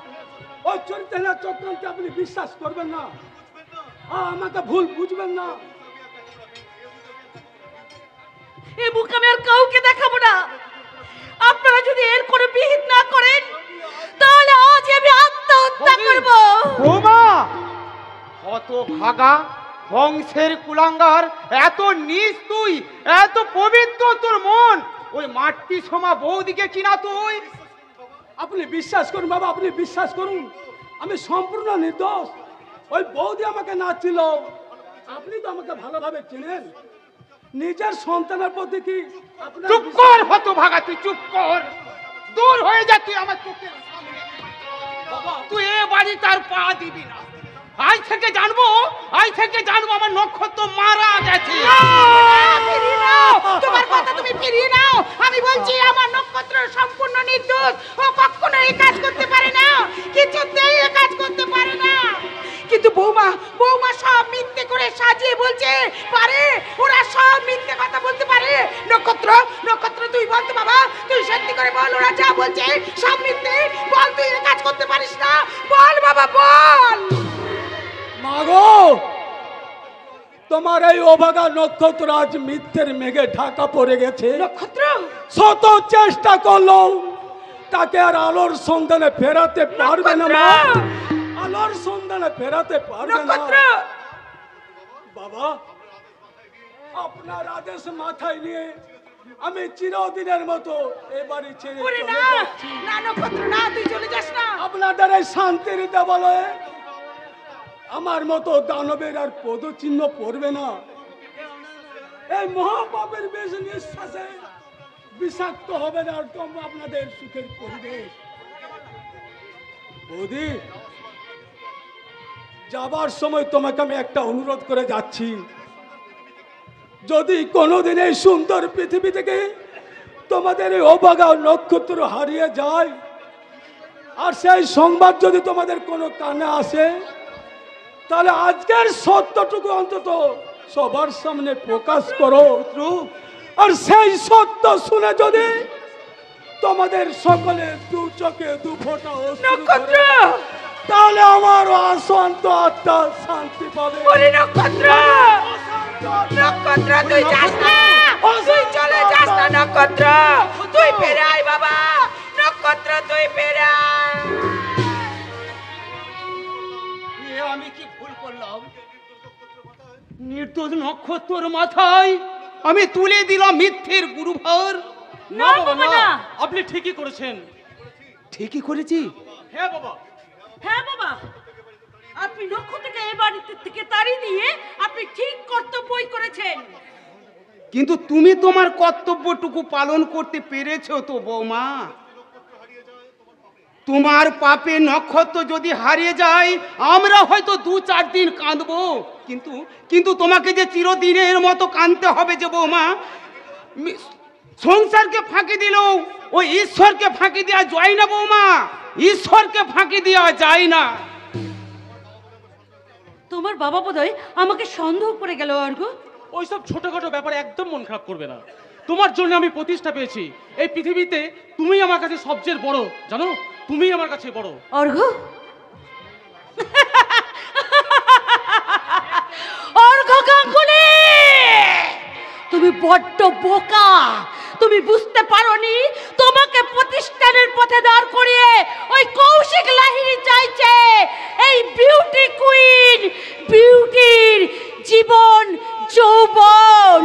ওই চরিত্রের চক্রান্তে আপনি বিশ্বাস করবেন না। আমাকে ভুল বুঝবেন না। এই মুখ আমি আর কাউকে দেখাবো না। আপনারা যদি এর কোনো বিহিত না করেন তাহলে আজ আমি আত্মহত্যা করব। বৌমা, কত ভাগা বংশের কুলাঙ্গার, এত নীচ তুই, এত পবিত্র তোর মন, ওই মাটি সমা বৌদিকে কিনা তুই? আপনি বিশ্বাস করুন বাবা, আপনি বিশ্বাস করুন, আমি সম্পূর্ণ নির্দোষ। ওই বৌদি আমাকে না ছিল, আপনি তো আমাকে ভালোভাবে চিনেন। নিজের সন্তানের প্রতি কি আপনার চুপ কর হত ভাগা, তুই চুপ কর, দূর হয়ে যা তুই আমার চোখের সামনে। বাবা, তুই এ বাড়ি তার পা দিবি না। আজ থেকে জানবো আমার নক্ষত্র মারা গেছে। ফিরিয়ে নাও, তোমার কথা তুমি ফিরিয়ে নাও। আমি বলছি আমার নক্ষত্র সম্পূর্ণ নির্দোষ। ও কখনো এই কাজ করতে পারে না, কিছুতেই এই কাজ করতে পারে না। কিন্তু বৌমা সব মিথ্যে করে সাজিয়ে বলছে পারে, ওরা সব মিথ্যে কথা বলতে পারে। নক্ষত্র তুই বল তো বাবা, তুই সত্যি করে বল, ওরা যা বলছে সব মিথ্যে। বল তুই এই কাজ করতে পারিস না, বল বাবা বল। মাগো, তোমার এই অভাগা নক্ষত্র আজ মিথ্যের মেঘে ঢাকা পড়ে গেছে। নক্ষত্র শত চেষ্টা করলো তাকে আর আলোর সন্ধানে ফেরাতে পারবে না মা, আলোর সন্ধানে ফেরাতে পারবে না। বাবা, আপনার আদেশ মাথায় নিয়ে আমি চিরদিনের মতো এ বাড়ি ছেড়ে চলে যাচ্ছি। না নক্ষত্র না, তুই চলে যাস না। আপনাদের এই শান্তির দেবালয়ে আমার মতো দানবের আর পদচিহ্ন পড়বে না। এই মহাপাপের বেশ নিঃশ্বাসে বিষাক্ত হবে না তোমরা আপনাদের সুখের পরিবেশ। বৌদি, যাবার সময় তোমাকে আমি একটা অনুরোধ করে যাচ্ছি, যদি কোনোদিন এই সুন্দর পৃথিবী থেকে তোমাদের এই অভাগা নক্ষত্র হারিয়ে যায়, আর সেই সংবাদ যদি তোমাদের কোনো কানে আসে, তাহলে আজকের সত্যটুকু অন্তত সবার সামনে প্রকাশ করো। আর সেই সত্য শুনে যদি তোমাদের সকলে দু চোখে দু ফোঁটা নক্ষত্র, তাহলে আমার অশান্ত আত্মা শান্তি পাবে। নক্ষত্র, নক্ষত্র তুই যাস না, তুই চলে যাস না নক্ষত্র, তুই ফেরাই বাবা, নক্ষত্র তুই ফেরাই। আমি কি ভুল করলাম? নির্দোষ নক্ষত্রর মাথায় আমি তুলে দিলাম মিথ্যের গুরুভার। না বাবা না, আপনি ঠিকই করেছেন। ঠিকই করেছি। হ্যাঁ বাবা, হ্যাঁ বাবা, আপনি নক্ষত্রকে এই বাড়িতে থেকে তাড়িয়ে দিয়ে আপনি ঠিক কর্তব্যই করেছেন। কিন্তু তুমি তোমার কর্তব্যটুকু পালন করতে পেরেছো তো বৌমা? তোমার পাপে নক্ষত্র যদি হারিয়ে যায় আমরা হয়তো 2-4 দিন কাঁদবো, কিন্তু তোমাকে যে চিরদিনের মতো কাঁদতে হবে যে বৌমা। সংসারকে ফাঁকি দিলেও ওই ঈশ্বরকে ফাঁকি দেওয়া যায় না বৌমা, ঈশ্বরকে ফাঁকি দেওয়া যায় না। তোমার বাবা বোধহয় আমাকে সন্দেহ করে গেল অর্ঘ্য। ওইসব ছোটখাটো ব্যাপারে একদম মন খারাপ করবে না। তোমার জন্য আমি প্রতিষ্ঠা পেয়েছি এই পৃথিবীতে। তুমি আমার কাছে সবচেয়ে বড়, জানো, তুমি আমার কাছে বড়। অর্ঘ্য, অর্ঘ্য গাঙ্গুলি, তুমি বড্ড বোকা। তুমি বুঝতে পারোনি তোমাকে প্রতিষ্ঠানের পথে দাঁড় করিয়ে ওই কৌশিক লাহিড়ী চাইছে এই বিউটি কুইন, বিউটির জীবন যৌবন।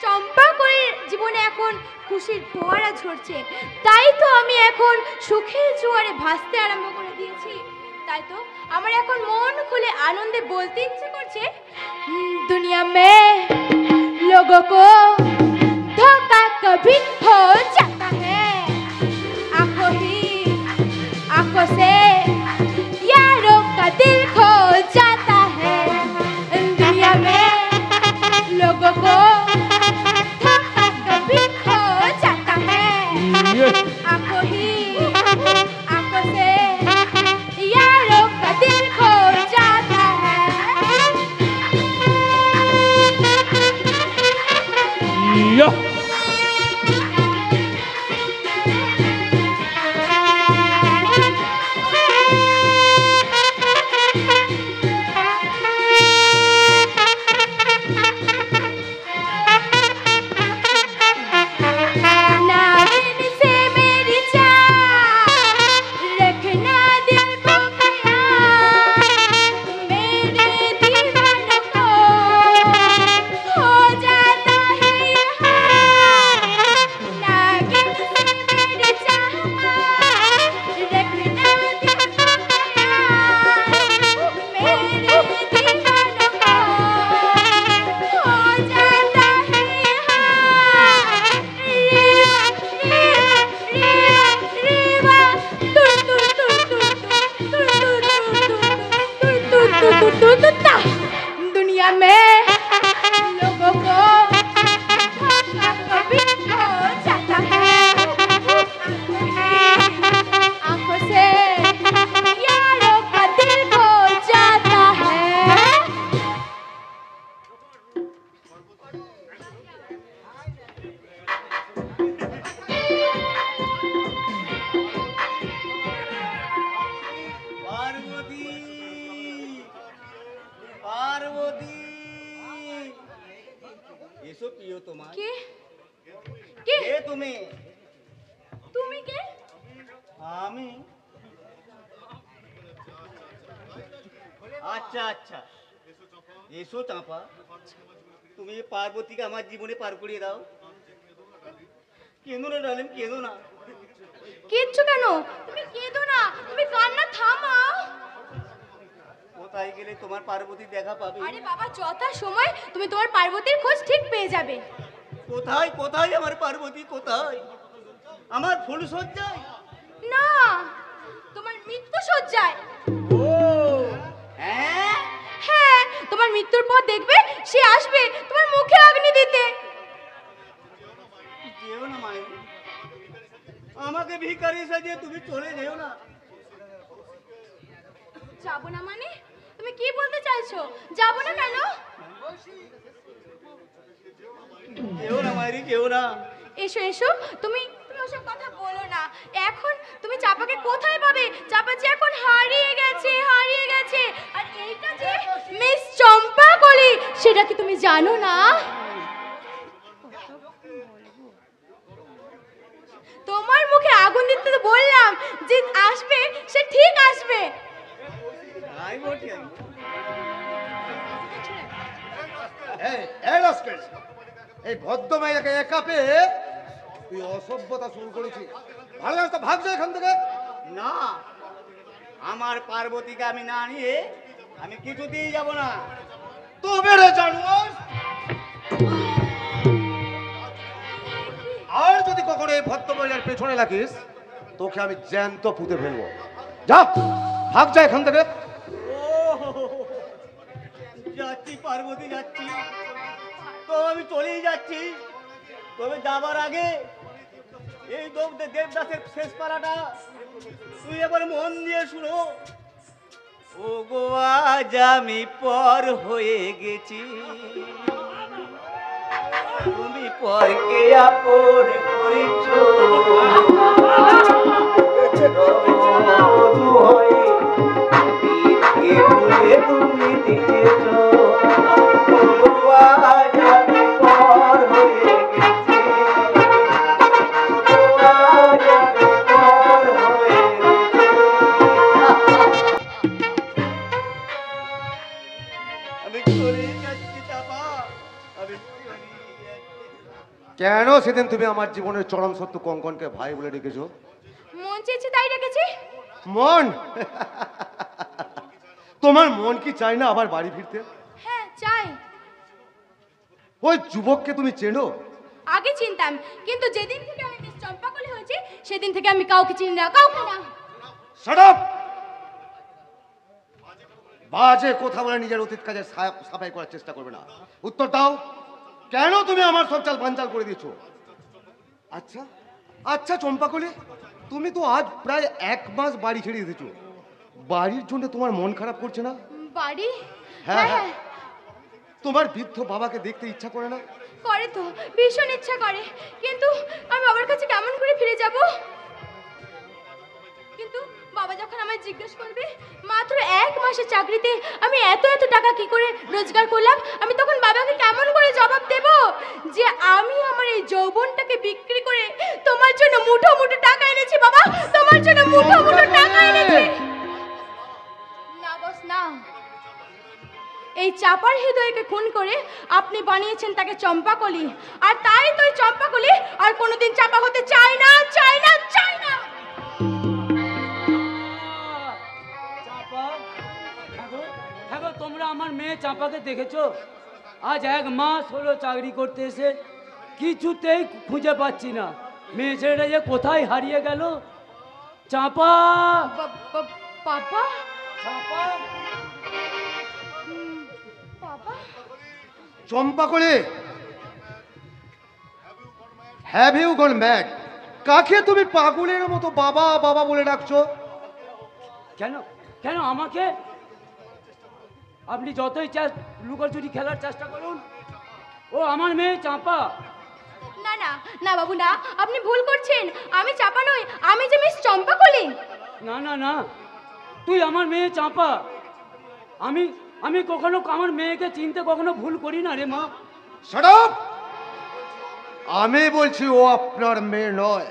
চম্পা করে জীবনে এখন খুশির ফোয়ারা ঝরছে, তাই তো আমি এখন সুখের জোয়ারে ভাসতে আরম্ভ করে দিয়েছি। তাই তো আমার এখন মন খুলে আনন্দে বলতে ইচ্ছে করছে, দুনিয়া মে লোগো কো ধোকা কভি হো জাতা হ্যায়, आंखों ही आंखों से यारों का दिल खो जाता है। दुनिया में लोगों को धोखा कभी खो जाता है, आंखों ही आंखों से यारों का दिल खो जाता है। दुनिया में लोगों को धोखा कभी हो जाता है, आंखों से यारों का दिल खो जाता है। এসো প্রিয় তোমার। কে কে কে তুমি? তুমি কে? আমি। আচ্ছা আচ্ছা, এসো চাঁপা, তুমি পার্বতীকে আমার জীবনে পার করিয়ে দাও। কেঁদো না ডালিম, কেঁদো না। কিচ্ছু কেন, তুমি কেঁদো না, তুমি কান্না থামাও। কোথায় গেলে তোমার পার্বতী দেখা পাবে? আরে বাবা, যথা সময় তুমি তোমার পার্বতীর খোঁজ ঠিক পেয়ে যাবে। কোথায় কোথায় আমার পার্বতী কোথায়? আমার ফুল সজ্জায়? না, তোমার মৃত্যু সজ্জায়। ও হ্যাঁ, হ্যাঁ, তোমার মৃত্যুর পর দেখবে সে আসবে তোমার মুখে অগ্নি দিতে। যেও না মাই, আমাকে ভিখারি সাজিয়ে তুমি চলে যেও না। যাবো না মানে? তুমি কি বলতে চাইছো? যাবো না কেন? যেও না মাইরি, যেও না। এসো এসো, তুমি ওসব কথা বলো না। এখন তুমি চাপাকে কোথায় পাবে? চাপা যে এখন হারিয়ে গেছে, হারিয়ে গেছে। আর এইটা যে মিস চম্পা কলি, সেটা কি তুমি জানো না? তোমার মুখে আগুন দিতে তো বললাম যে আসবে, সে ঠিক আসবে। আই বটি আই। এই ভদ্র মেয়েকে একা পেয়ে তুই অসভ্যতা শুরু করেছিস। ভালো লাগতো, ভাগ যায় এখান থেকে। না, আমার পার্বতীকে আমি না নিয়ে আমি কিছুতেই যাব না। তবে রে জানোয়ার, আর যদি কখনো এই ভদ্র মহিলার পেছনে লাগিস, তোকে আমি জ্যান্ত পুঁতে ফেলবো। যা, ভাগ যায় এখান থেকে। ও যাচ্ছি পার্বতী, যাচ্ছি তো, আমি চলেই যাচ্ছি। তবে যাবার আগে এই দেবদাসের শেষ পাড়াটা তুই এবার মন দিয়ে শুনো। ও গো আজ আমি পর হয়ে গেছি, তুমি পরকে আপন করেছ। তুমি দিয়েছ আজ আমি পর হয়ে গেছি, আজ আমি পর হয়ে গেছি। আমি চলে যাচ্ছি চাপা, আমি চলে যাচ্ছি। কেন সেদিন তুমি আমার জীবনের চরম সত্য কঙ্কনকে ভাই বলে ডেকেছো? মন চেয়েছে তাই রেখেছি। মন? তোমার মন কি চাই না আবার বাড়ি ফিরতে? হ্যাঁ চাই। ওই যুবককে তুমি চেনো? আগে চিনতাম, কিন্তু যেদিন থেকে আমি মিস চম্পাকলি হয়েছি সেদিন থেকে আমি কাউকে চিনি না, কাউকে না। Shut up! বাজে কথা বলে নিজের অতীত কাজে সাফাই করার চেষ্টা করবে না। উত্তর দাও, কেন তুমি আমার সব চাল বানচাল করে দিয়েছো? আচ্ছা আচ্ছা চম্পাকলি, তুমি তো আজ প্রায় 1 মাস বাড়ি ছেড়ে দিয়েছো। বাড়ির জন্য তোমার মন খারাপ করছে না? বাড়ি? হ্যাঁ হ্যাঁ। তোমার বৃদ্ধ বাবাকে দেখতে ইচ্ছা করে না? করে তো, ভীষণ ইচ্ছা করে, কিন্তু আমি বাবার কাছে কেমন করে ফিরে যাব? কিন্তু বাবা যখন আমায় জিজ্ঞেস করবে মাত্র 1 মাসের চাকরিতে আমি এত এত টাকা কি করে রোজগার করলাম, আমি তখন বাবাকে কেমন করে জবাব দেব যে আমি আমার এই যৌবনটাকে বিক্রি করে তোমার জন্য মুঠো মুঠো টাকা এনেছি? বাবা, তোমার জন্য মুঠো মুঠো টাকা এনেছি। না বস না, এই চাপার হৃদয়কে খুন করে আপনি বানিয়েছেন তাকে চম্পাকলি, আর তাই তো এই চম্পাকলি আর কোনোদিন চাপা হতে চায় না, চায় না, চায় না। চাপা, হ্যাঁ গো, তোমরা আমার মেয়ে চাপাকে দেখেছো? আজ 1 মাস হলো চাকরি করতে এসে কিছুতেই খুঁজে পাচ্ছি না। মেয়ে ছেলেটা যে কোথায় হারিয়ে গেল। চাপা, পাপা, চাপা, papa, Champakali, have you gone mad? কাকে তুমি পাগলের মতো বাবা বাবা বলে ডাকছো? কেন কেন আমাকে? আপনি যতই লুকোচুরি খেলার চেষ্টা করুন, ও আমার মেয়ে চাপা। না না না বাবু না, আপনি ভুল করছেন। আমি চাপা নই, আমি যে মিস চম্পাকলি। না না না, তুই আমার মেয়ে চাপা। আমি কখনো আমার মেয়েকে চিনতে কখনো ভুল করি না রে মা। Shut up! আমি বলছি ও আপনার মেয়ে নয়।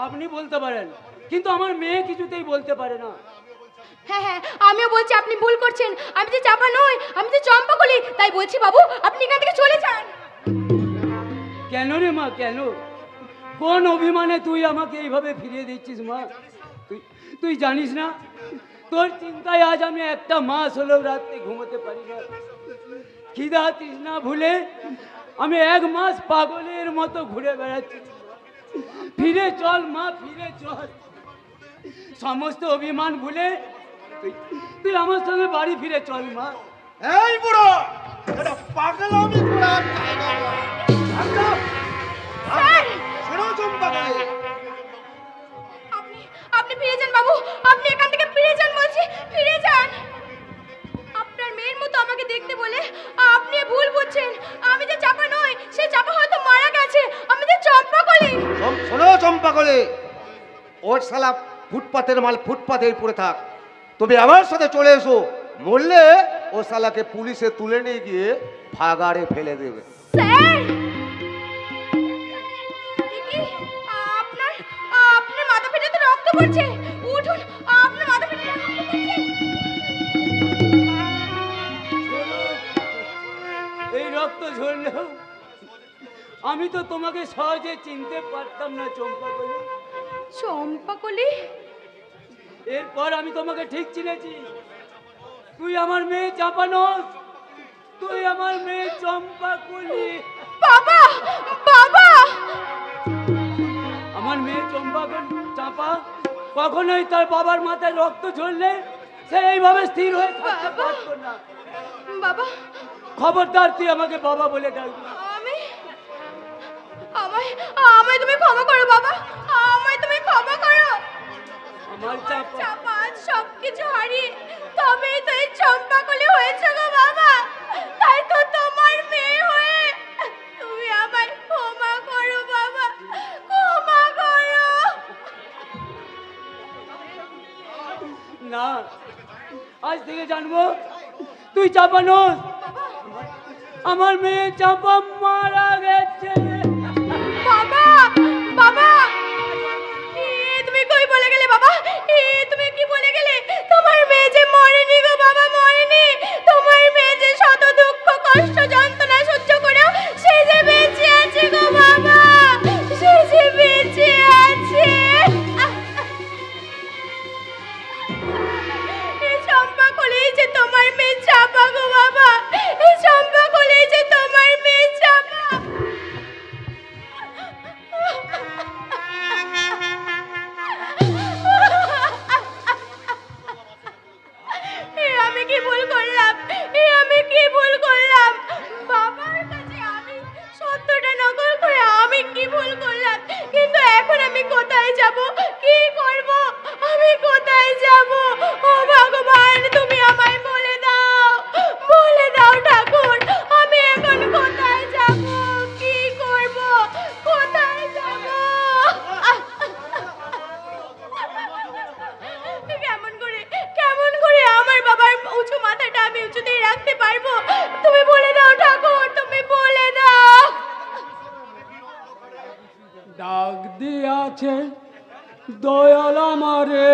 আপনি বলতে পারেন, কিন্তু আমার মেয়ে কিছুতেই বলতে পারে না। হ্যাঁ হ্যাঁ, আমিও বলছি আপনি ভুল করছেন। আমি যে চাপা নই, আমি যে চম্পাকলি। তাই বলছি বাবু, আপনি এখান থেকে চলে যান। কেন রে মা, কেন? কোন অভিমানে তুই আমাকে এইভাবে ফিরিয়ে দিচ্ছিস মা? তুই জানিস না তোর চিন্তায় আজ আমি একটা মাস হলেও রাত্রে ঘুমোতে পারি না। খিদা তৃষ্ণা ভুলে আমি 1 মাস পাগলের মতো ঘুরে বেড়াচ্ছি। ফিরে চল মা, ফিরে চল। সমস্ত অভিমান ভুলে তুই আমার সঙ্গে বাড়ি ফিরে চল মা। এই বুড়ো, এটা পাগলামি করার জায়গা নয়। শোনো চম্পা কলি, আপনি ফিরে যান বাবু, আপনি এখান থেকে ফিরে যান বলছি, ফিরে যান। আপনার মেয়ের মতো আমাকে দেখতে বলে আপনি ভুল বুঝছেন। আমি যে চাপা নই, সে চাপা হয়তো মারা গেছে। আমি যে চম্পা কলি। শোনো চম্পা কলি, ওর শালা ফুটপাতের মাল ফুটপাতেই পড়ে থাক। তুমি আমার সাথে চলে এসো, মরলে ও শালাকে পুলিশে তুলে নিয়ে গিয়ে ভাগাড়ে ফেলে দেবে। স্যার, আপনার মাথা ফেটে তো রক্ত পড়ছে। উঠুন, আপনার মাথা ফেটে রক্ত পড়ছে। এই রক্ত ঝরলেও আমি তো তোমাকে সহজে চিনতে পারতাম না চম্পা কলি। চম্পা কলি? এরপর আমি তোমাকে ঠিক চিনেছি। তুই আমার মেয়ে চাপা নস, তুই আমার মেয়ে চম্পা কলি। বাবা, বাবা! আমার মেয়ে চম্পা চাপা কখনোই তার বাবার মাথায় রক্ত ঝরলে সে এইভাবে স্থির হয়ে থাকতে পারতো না। বাবা, খবরদার তুই আমাকে বাবা বলে ডাকবি। আমায় তুমি ক্ষমা করো বাবা, আমায় তুমি ক্ষমা করো। আমার চাপা সবকিছু হারিয়ে তবেই তো এই চম্পা কলি হয়েছে গো বাবা। তাই তো তোমার মেয়ে হয়ে তুমি আমায় ক্ষমা করো বাবা, ক্ষমা করো। না, আজ থেকে জানবো তুই চাপা নস। আমার মেয়ে চাপা মারা গেছে। বাবা, বাবা, তুমি কই বলে গেলে বাবা? তুমি কি বলে গেলে? তোমার মেয়ে যে মরেনি গো বাবা, মরেনি। তোমার মেয়ে যে শত দুঃখ কষ্ট যন্ত্রণা সহ্য করেও সে যে বেঁচে আছে গো বাবা, সে যে বেঁচে আছে। এই চম্পা কলেই যে তোমার মেয়ে চাপা গো বাবা, এই চম্পা কলেই যে তোমার মেয়ে চাপা। আমি কি ভুল করলাম? আমি কি ভুল করলাম? বাবার কাছে আমি সত্যটা নকল করে আমি কি ভুল করলাম? কিন্তু এখন আমি কোথায় যাব? কি করব? আমি কোথায় যাব? ও ভগবান, তুমি আমায় বলে দাও, বলে দাও ঠাকুর, আমি এখন কোথায় যাব? কি করব? কোথায় যাব? কেমন করে আমার বাবার উঁচু মাথাটা আমি উঁচুতেই রাখতে পারবো? তুমি বলে দাও ঠাকুর, তুমি বলে দাও। ডাক দিয়াছে দয়াল আমারে,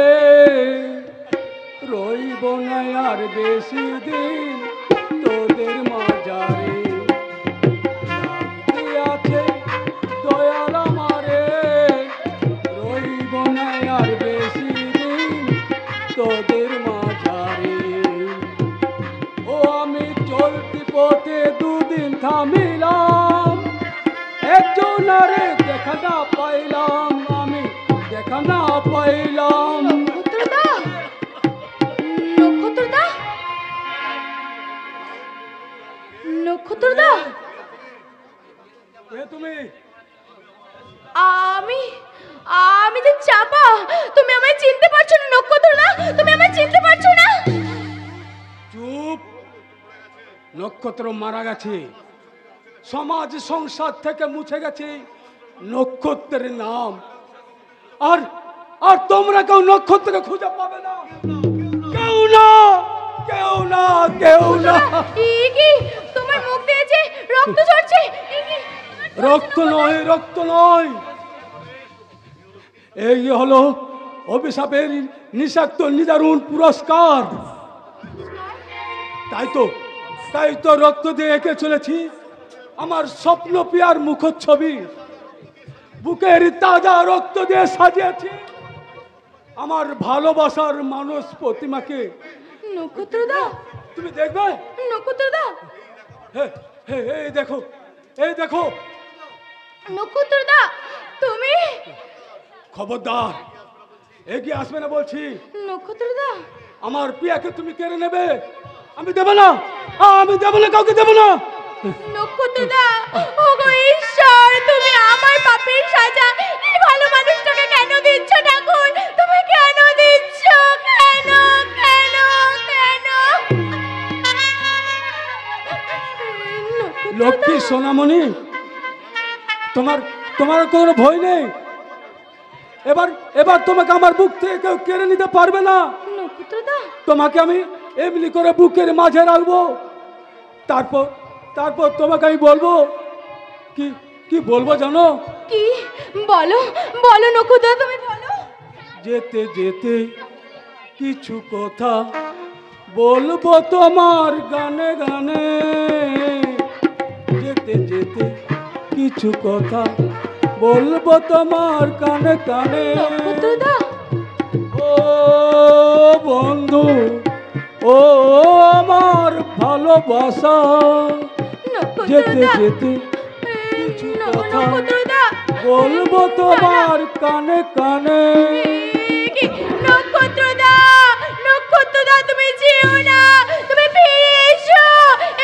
রইব না আর বেশি দিন তোদের মাঝারে। ডাক দিয়াছে দয়াল আমারে, রইব না আর বেশি দিন তোদের মাঝারে। ও আমি চলতি পথে দুদিন থামিলাম, একজনারে দেখা না পাইলাম, আমি দেখা না পাইলাম। নক্ষত্রদা, নক্ষত্রদা, নক্ষত্রদা, কে তুমি? আমি যে চাপা। তুমি আমায় চিনতে পারছো না নক্ষত্রদা? তুমি আমায় চিনতে পারছো না? চুপ! নক্ষত্র মারা গেছে, সমাজ সংসার থেকে মুছে গেছে নক্ষত্রের নাম। আর আর তোমরা কেউ নক্ষত্রকে খুঁজে পাবে না, কেউ না, কেউ না, কেউ না। কি তোমার মুখ দিয়ে যে রক্ত ঝরছে? রক্ত নয়, রক্ত নয়, এই হলো অভিশাপের নিষাক্ত নিদারুণ পুরস্কার। তাই তো রক্ত দিয়ে এঁকে চলেছি আমার স্বপ্ন পিয়ার মুখচ্ছবি। বুকের তাজা রক্ত দিয়ে সাজিয়েছি আমার ভালোবাসার মানুষ প্রতিমাকে নক্ষত্রদা, তুমি দেখবে? নক্ষত্রদা, এই দেখো, এই দেখো। নক্ষত্রদা, তুমি খবরদার এগিয়ে আসবে না বলছি। নক্ষত্রদা, আমার পিয়াকে তুমি কেড়ে নেবে। আমি দেব না, আমি দেব না, কাউকে দেব না। নক্ষত্রদা, ওগো ঈশ্বর, তুমি আমার পাপের সাজা এই ভালো মানুষটাকে কেন দিচ্ছ ঠাকুর? তুমি কেন দিচ্ছ? কেন কেন কেন? লক্ষ্মী সোনামণি, তোমার তোমার কোনো ভয় নেই। এবার তোমাকে আমার বুক থেকে কেউ কেড়ে নিতে পারবে না। নক্ষত্রদা, তোমাকে আমি এমনি করে বুকের মাঝে রাখবো। তারপর তোমাকে আমি বলবো কি কি বলবো জানো? কি বলো? বলো নক্ষত্রদা, তুমি বলো। যেতে যেতে কিছু কথা বলবো তোমার গানে গানে। যেতে যেতে কিছু কথা বলবো তোমার কানে কানে। নক্ষত্রদা, ও বন্ধু, ও আমার ভালোবাসা। যেতে যেতে কিছু কথা নক্ষত্রদা, বলবো তোমার কানে কানে। নক্ষত্রদা, নক্ষত্রদা, তুমি যেও না, তুমি ফিরে এসো।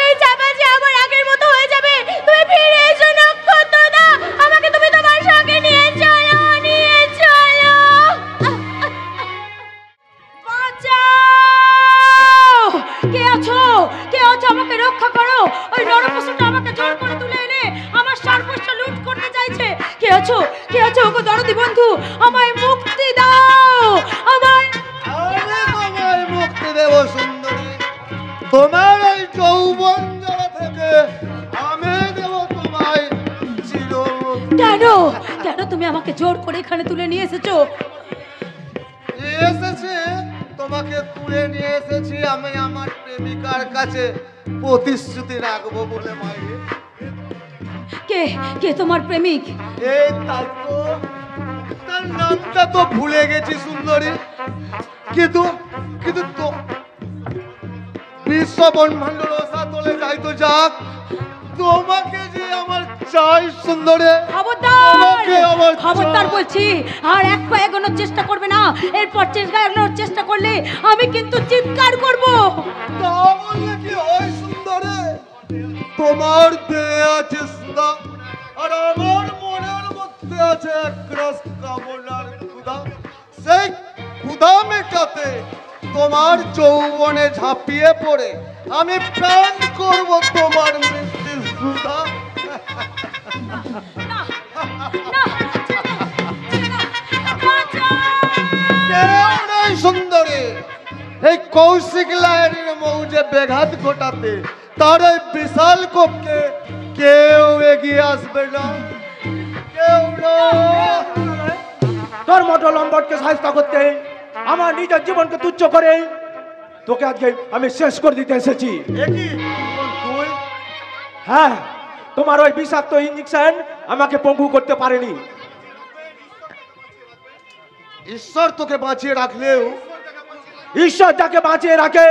এই চাপা যে আমার আগের মতো হয়ে যাবে। তুমি ফিরে এসো নক্ষত্রদা, আমাকে তুমি তোমার সঙ্গে নিয়ে চলো, নিয়ে চলো। বাঁচাও! কে আছো? কে আছো? আমাকে রক্ষা করো। ওই নরপশুটা আমাকে জোর করে তুলে এনে আমার সর্বস্ব লুট করতে চাইছে। কে আছো? কে আছো? ওগো দরদি বন্ধু, আমায় মুক্তি দাও। আমায় মুক্তি দেব সুন্দরী। তোমার এই যৌবন জড়া থেকে আমি দেব তোমায় চিরমুক্তি। কেন কেন তুমি আমাকে জোর করে এখানে তুলে নিয়ে এসেছো? এসেছে, তোমাকে তুলে নিয়ে এসেছি আমি আমার প্রেমিকার কাছে প্রতিশ্রুতি রাখবো বলে। মাইরে, কে কে তোমার প্রেমিক? এই তাই তো, তার নামটা তো ভুলে গেছি সুন্দরী, কিন্তু কিন্তু তো বিশ্ব ব্রহ্মাণ্ড রসা তোলে যাই তো যাক, তোমাকে যে আমার চাই সুন্দরী। খবরদার বলছি, আর এক পা এগোনোর চেষ্টা করবে না। এরপর চেষ্টা এগোনোর চেষ্টা করলে আমি কিন্তু চিৎকার করব। তা বললে কি হয় সুন্দরী? তোমার দেহে আছে সুধা, আর আমার মনের মধ্যে আছে একরাশ কামনার ক্ষুধা। সেই ক্ষুধা মেটাতে তোমার যৌবনে ঝাঁপিয়ে পড়ে আমি প্রাণ করব তোমার মৃত্যুর সুধা। সুন্দরী, এই কৌশিক লাহিড়ীর মৌজে ব্যাঘাত ঘটাতে তার এই বিশাল কক্ষে কেউ এগিয়ে আসবে না, কেউ না। তোর মতো লম্বটকে সাহায্য করতে, আমার নিজের জীবনকে তুচ্ছ করে তোকে আজকে আমি শেষ করে দিতে এসেছি। তুই? হ্যাঁ, তোমার ওই বিষাক্ত ইঞ্জেকশন আমাকে পঙ্গু করতে পারেনি। ঈশ্বর তোকে বাঁচিয়ে রাখলেও, ঈশ্বর যাকে বাঁচিয়ে রাখে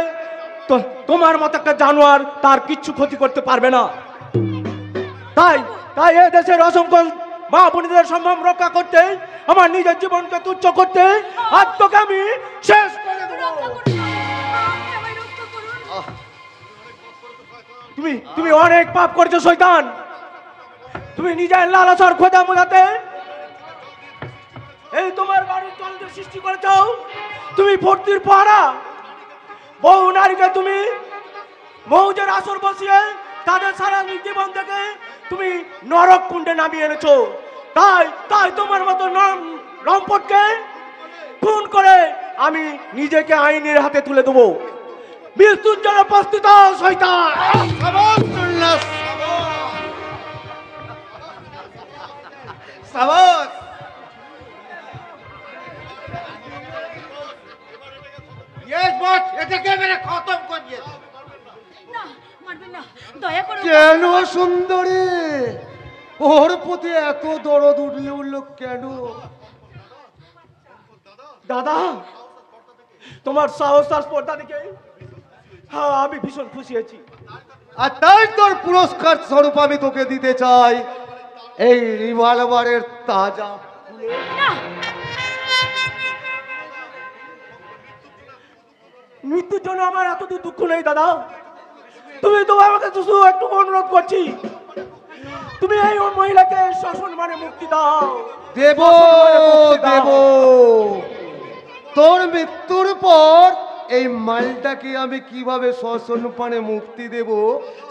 তো তোমার মতো একটা জানোয়ার তার কিচ্ছু ক্ষতি করতে পারবে না। তাই তাই এ দেশের অসংখ্য মা বোনদের সম্মান রক্ষা করতে, আমার নিজের জীবনকে তুচ্ছ করতে আজ তোকে আমি শেষ করে দেব। তুমি অনেক পাপ করছো শয়তান। তুমি নিজের লালসার খোঁজা মোজাতে এই তোমার বাড়ির চলতে সৃষ্টি করেছো। তুমি ভর্তির পাহারা বহু নারীকে তুমি মৌজের আসর বসিয়ে তাদের সারা জীবন থেকে তুমি নরক কুণ্ডে নামিয়ে এনেছো। তাই তোমার মতো লম্পটকে খুন করে আমি নিজেকে আইনের হাতে তুলে দেবো। মৃত্যুর জন্য প্রস্তুত শয়তান। সাবাস। কেন সুন্দরী, ওর প্রতি এত দরদ উঠলে উঠলো কেন? দাদা, তোমার সাহস আর স্পর্ধা দেখে হ্যাঁ আমি ভীষণ খুশি হয়েছি। আর তাই তোর পুরস্কার স্বরূপ আমি তোকে দিতে চাই এই রিভলভারের তাজা মৃত্যুর জন্য আমার এতদূর দুঃখ নেই দাদা। তুমি তো আমাকে শুধু একটু অনুরোধ করছি, তুমি এই মহিলাকে শাসন মানে মুক্তি দাও। দেব দেব, তোর মৃত্যুর পর এই মালটাকে আমি কিভাবে শ্মশান পানে মুক্তি দেব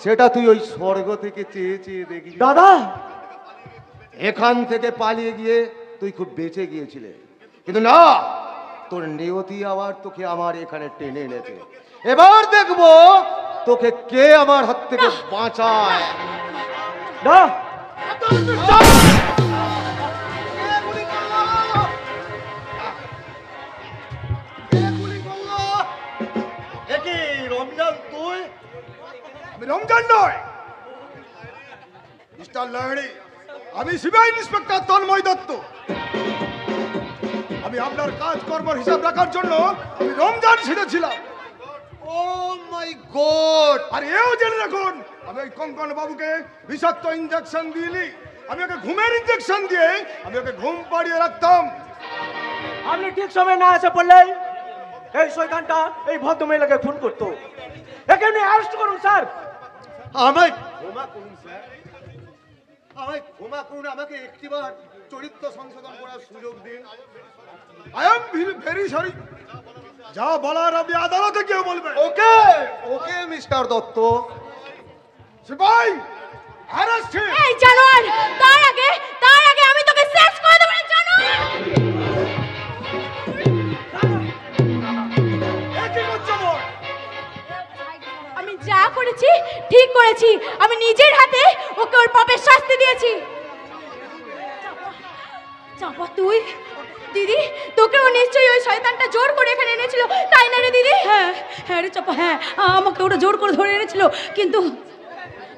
সেটা তুই ওই স্বর্গ থেকে চেয়ে চেয়ে দেখি। দাদা, এখান থেকে পালিয়ে গিয়ে তুই খুব বেঁচে গিয়েছিলে, কিন্তু না, তোর নিয়তি আবার তোকে আমার এখানে টেনে এনেছে। এবার দেখবো তোকে কে আমার হাত থেকে বাঁচায়। না রমজান, তুই? আমি রমজান নয় মিস্টার লাহিড়ী, আমি সিবিআই ইন্সপেক্টর তন্ময় দত্ত। আমি আপনার কাজকর্মের হিসাব রাখার জন্য আমি রমজান ছিঁড়েছিলাম। ও মাই গড! আর এও জেনে রাখুন, আমি ওই কঙ্কন বাবুকে বিষাক্ত ইঞ্জেকশন দিইনি, আমি ওকে ঘুমের ইঞ্জেকশন দিয়ে আমি ওকে ঘুম পাড়িয়ে রাখতাম। আপনি ঠিক সময় না এসে পড়লে এই শয়তানটা এই ভদ্রমহিলাকে খুন করতো। একে আপনি অ্যারেস্ট করুন স্যার। আমায় ক্ষমা করুন স্যার, আমায় ক্ষমা করুন, আমাকে একটিবার চরিত্র সংশোধন করার সুযোগ দিন। I am very sorry. যা বলার আপনি আদালতে গিয়ে বলবেন। Okay okay mister Dutta. সিপাই, অ্যারেস্ট হিম। এই জানোয়ার, তার আগে আমি তোকে শেষ করে দেব জানোয়ার। আমি যা করেছি ঠিক করেছি, আমি নিজের হাতে ওকে ওর পাপের শাস্তি দিয়েছি। চাপা তুই, দিদি তোকেও নিশ্চয়ই ওই শয়তানটা জোর করে এখানে এনেছিল, তাই না রে দিদি? হ্যাঁ হ্যাঁ রে চাপা, হ্যাঁ আমাকে ওটা জোর করে ধরে এনেছিল, কিন্তু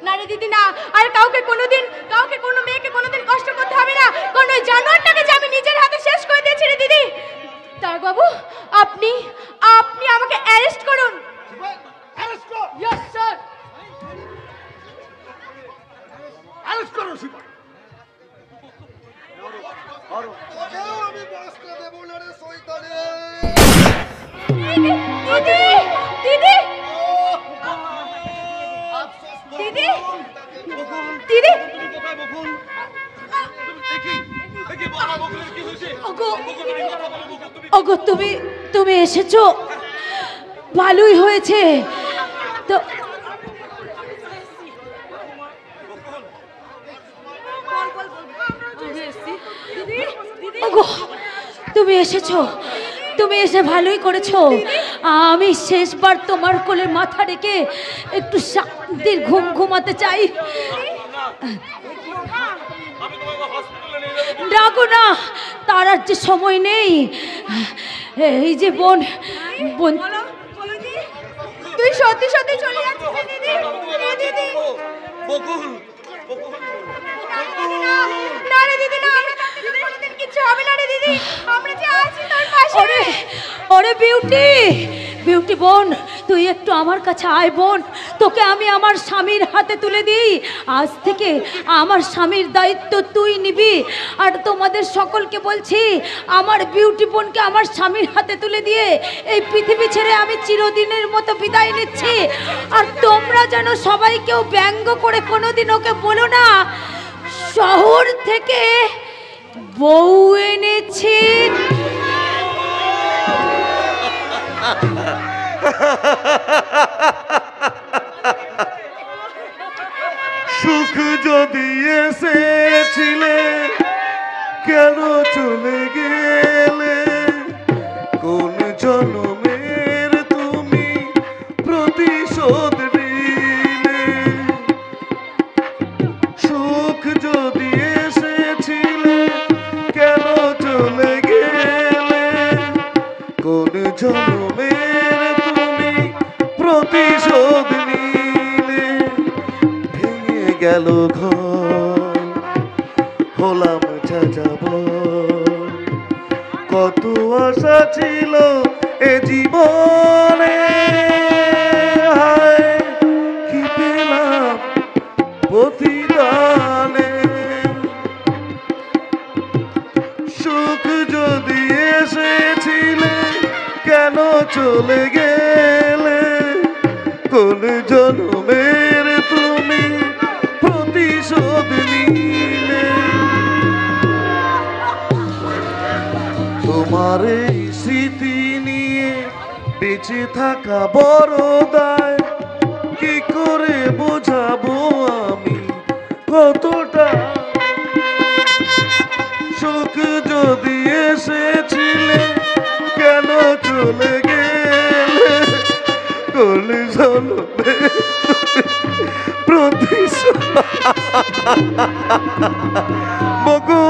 না রে দিদি না, আর কাউকে কোনো মেয়েকে কোনোদিন কষ্ট করতে হবে না। কোন ওই জানোয়ারটাকে যে আমি নিজের হাতে শেষ করে দিয়েছি রে দিদি। তার বাবু, আপনি আমাকে অ্যারেস্ট করুন। অ্যারেস্ট কর। Yes sir. অ্যারেস্ট করো সিপাই। আমি বাঁচতে দেব না রে শয়তানে। দিদি দিদি দিদি দিদি ওগো তুমি এসেছো, ভালোই হয়েছে তো। ওগো তুমি এসেছো, তুমি এসে ভালোই করেছো। আমি শেষবার তোমার কোলে মাথা রেখে একটু শান্তির ঘুম ঘুমাতে চাই। ডাকো না, তার আর যে সময় নেই। এই যে বোন, তুই সত্যি সত্যি চলে যাচ্ছিস দিদি? দিদি না রে দিদি না, আমরা তোর কোনোদিন কিচ্ছু হবে না রে দিদি, আমরা যে আছি তোর পাশে। ওরে বিউটি বোন, তুই একটু আমার কাছে আয় বোন, তোকে আমি আমার স্বামীর হাতে তুলে দিই। আজ থেকে আমার স্বামীর দায়িত্ব তুই নিবি। আর তোমাদের সকলকে বলছি, আমার বিউটি বোনকে আমার স্বামীর হাতে তুলে দিয়ে এই পৃথিবী ছেড়ে আমি চিরদিনের মতো বিদায় নিচ্ছি। আর তোমরা যেন সবাই কেউ ব্যঙ্গ করে কোনোদিন ওকে বলো না শহর থেকে বউ এনেছি। সুখ যদি এসেছিলে কেন চলে গেলে, কোন জন্মের তুমি প্রতিশোধ নিলে। সুখ যদি এসেছিলে কেন চলে গেলে, কোন জন্মের তুমি প্রতিশোধ নিলে। ভেঙে গেল ঘর, হলাম যাযাবর, কত আশা ছিল এ জীবনে, হায় কি পেলাম প্রতিদানে। সুখ যদি এসেছিলে কেন চলে গেলে, কোন জন্মের তুমি প্রতিশোধ নিলে। তোমার এই স্মৃতি নিয়ে বেঁচে থাকা বড় দায়, কি করে বোঝাবো আমি কতটা। সুখ যদি এসেছিলে কেন চলে গেলে, কোন জন্মে প্রতিশোধ। মগো